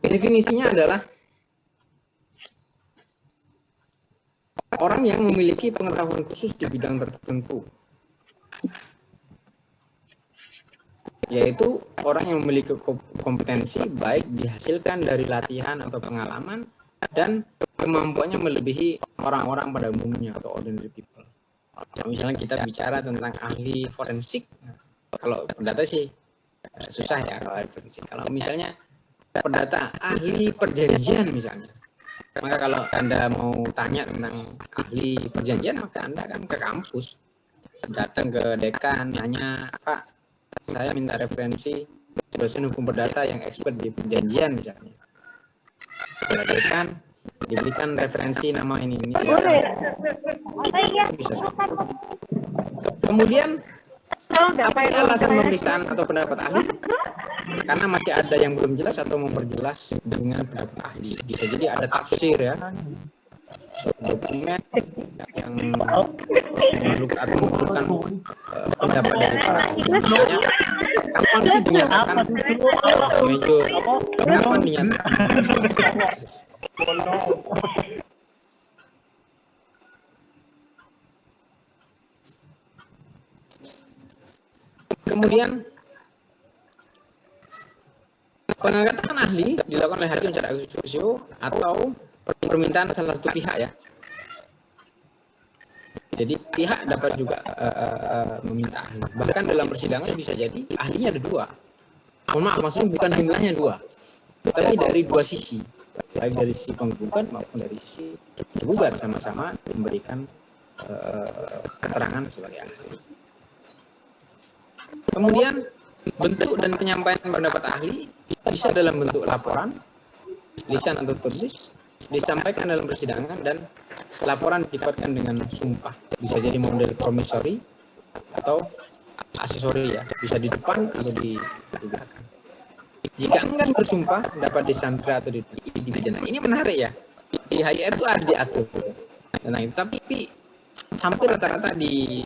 Definisinya adalah orang yang memiliki pengetahuan khusus di bidang tertentu, yaitu orang yang memiliki kompetensi baik dihasilkan dari latihan atau pengalaman dan kemampuannya melebihi orang-orang pada umumnya atau ordinary people. Misalnya kita bicara tentang ahli forensik, kalau perdata sih susah ya kalau ahli forensik. Kalau misalnya perdata ahli perjanjian misalnya, maka kalau Anda mau tanya tentang ahli perjanjian, maka Anda akan ke kampus, datang ke dekan, nanya, Pak, saya minta referensi dosen hukum perdata yang expert di perjanjian misalnya. Setelah dekan diberikan referensi nama ini silakan. Bisa. Kemudian apa alasan pemeriksaan atau pendapat ahli? Karena masih ada yang belum jelas atau memperjelas dengan pendapat ahli. Bisa jadi ada tafsir ya, dokumen yang memerlukan pendapat dari para ahli. Misalnya, kapan sih dinyatakan major? Kapan dinyatakan? Kemudian pengangkatan ahli dilakukan oleh hakim secara ex officio atau permintaan salah satu pihak ya. Jadi pihak dapat juga meminta ahli. Bahkan dalam persidangan bisa jadi ahlinya ada dua. Mohon maaf, maksudnya bukan jumlahnya dua, tapi dari dua sisi, baik dari sisi penggugat maupun dari sisi tergugat sama-sama memberikan keterangan sebagai ahli. Kemudian bentuk dan penyampaian pendapat ahli bisa dalam bentuk laporan, lisan atau tertulis, disampaikan dalam persidangan, dan laporan dikuatkan dengan sumpah. Bisa jadi model promisori atau asesori ya, bisa di depan atau di belakang. Jika enggan bersumpah, dapat disandra atau dipidana. Ini menarik ya. Di HIR itu ada diatur tentang itu, tapi hampir rata-rata di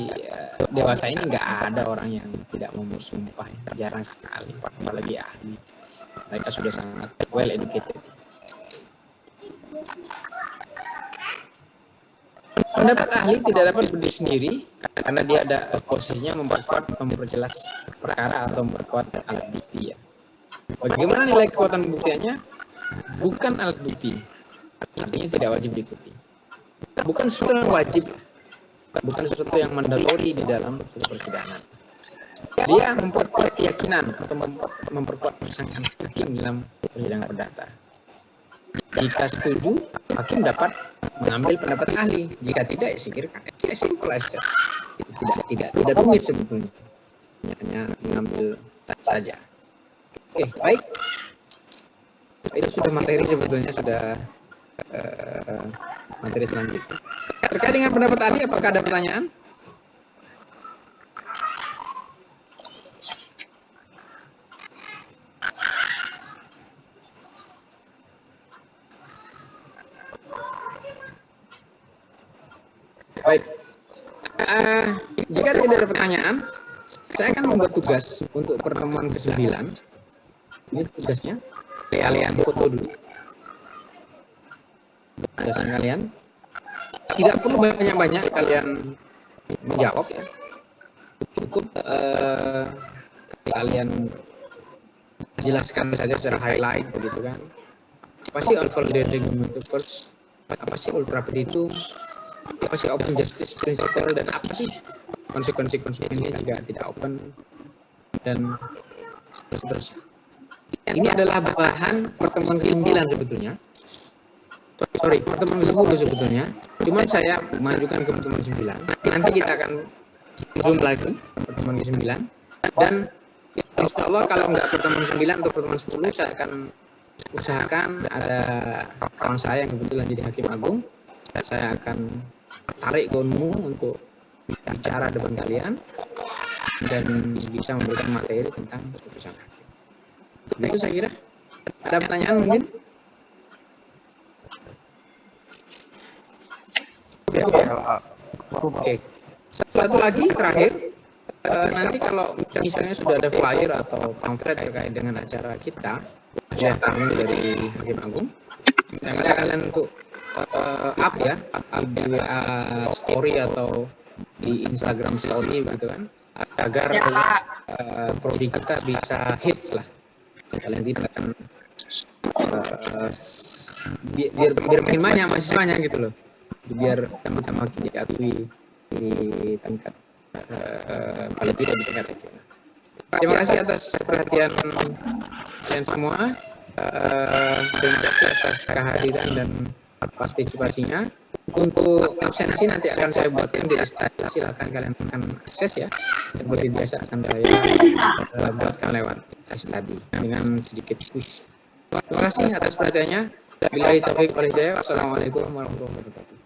dewasa ini nggak ada orang yang tidak mau bersumpah, jarang sekali, apalagi ahli. Mereka sudah sangat well educated. Pendapat ahli tidak dapat berdiri sendiri karena dia ada posisinya memperjelas perkara atau memperkuat alat bukti ya. Bagaimana nilai kekuatan pembuktiannya? Bukan alat bukti, artinya tidak wajib diikuti. Bukan sesuatu yang wajib, bukan sesuatu yang mandatori di dalam persidangan. Dia memperkuat keyakinan atau memperkuat persangkaan hakim dalam persidangan perdata. Jika setuju, hakim dapat mengambil pendapat ahli. Jika tidak, ya sikirkan. Ya simple aja. Tidak rumit sebetulnya. Hanya mengambil saja. Oke, baik. Itu sudah materi sebetulnya, sudah materi selanjutnya. Terkait dengan pendapat Ali, apakah ada pertanyaan? Baik. Jika tidak ada pertanyaan, saya akan membuat tugas untuk pertemuan ke-9. Ini tugasnya. Kalian foto dulu. Tugasan kalian. Tidak perlu banyak-banyak kalian menjawab ya. Cukup kalian jelaskan saja secara highlight begitu kan. Apa sih all-validating metaverse? Apa sih ultra petitum? Apa sih open justice principle, dan apa sih konsekuensi-konsekuensinya jika tidak open, dan seterusnya. Ini adalah bahan pertemuan ke-9 sebetulnya. Pertemuan ke-10 sebetulnya. Cuman saya mengajukan ke pertemuan 9. Nanti kita akan zoom lagi pertemuan ke-9. Dan insya Allah kalau nggak pertemuan 9 atau pertemuan 10, saya akan usahakan ada kawan saya yang kebetulan jadi hakim agung. Saya akan tarik gonmu untuk bicara depan kalian dan bisa memberikan materi tentang keputusan hakim. Nah, itu saya kira. Ada pertanyaan mungkin? Oke. Satu lagi terakhir, nanti kalau misalnya sudah ada flyer atau pamflet terkait dengan acara kita, ya kami dari Hakim Agung, saya minta kalian untuk up ya, up di WA story atau di Instagram story gitu kan, agar prodi kita bisa hits lah. Kalian tidak akan biar makin banyak mahasiswanya gitu loh, biar sama-sama diakui di tingkat paling tidak di tingkat regional. Terima kasih atas perhatian kalian semua, terima kasih atas kehadiran dan partisipasinya. Untuk absensi nanti akan saya buatkan di Instagram, silakan kalian akan akses ya, seperti biasa akan saya buatkan lewat tes tadi dengan sedikit quiz. Terima kasih atas perhatiannya. Billahi taufiq wal hidayah. Wassalamualaikum warahmatullahi wabarakatuh.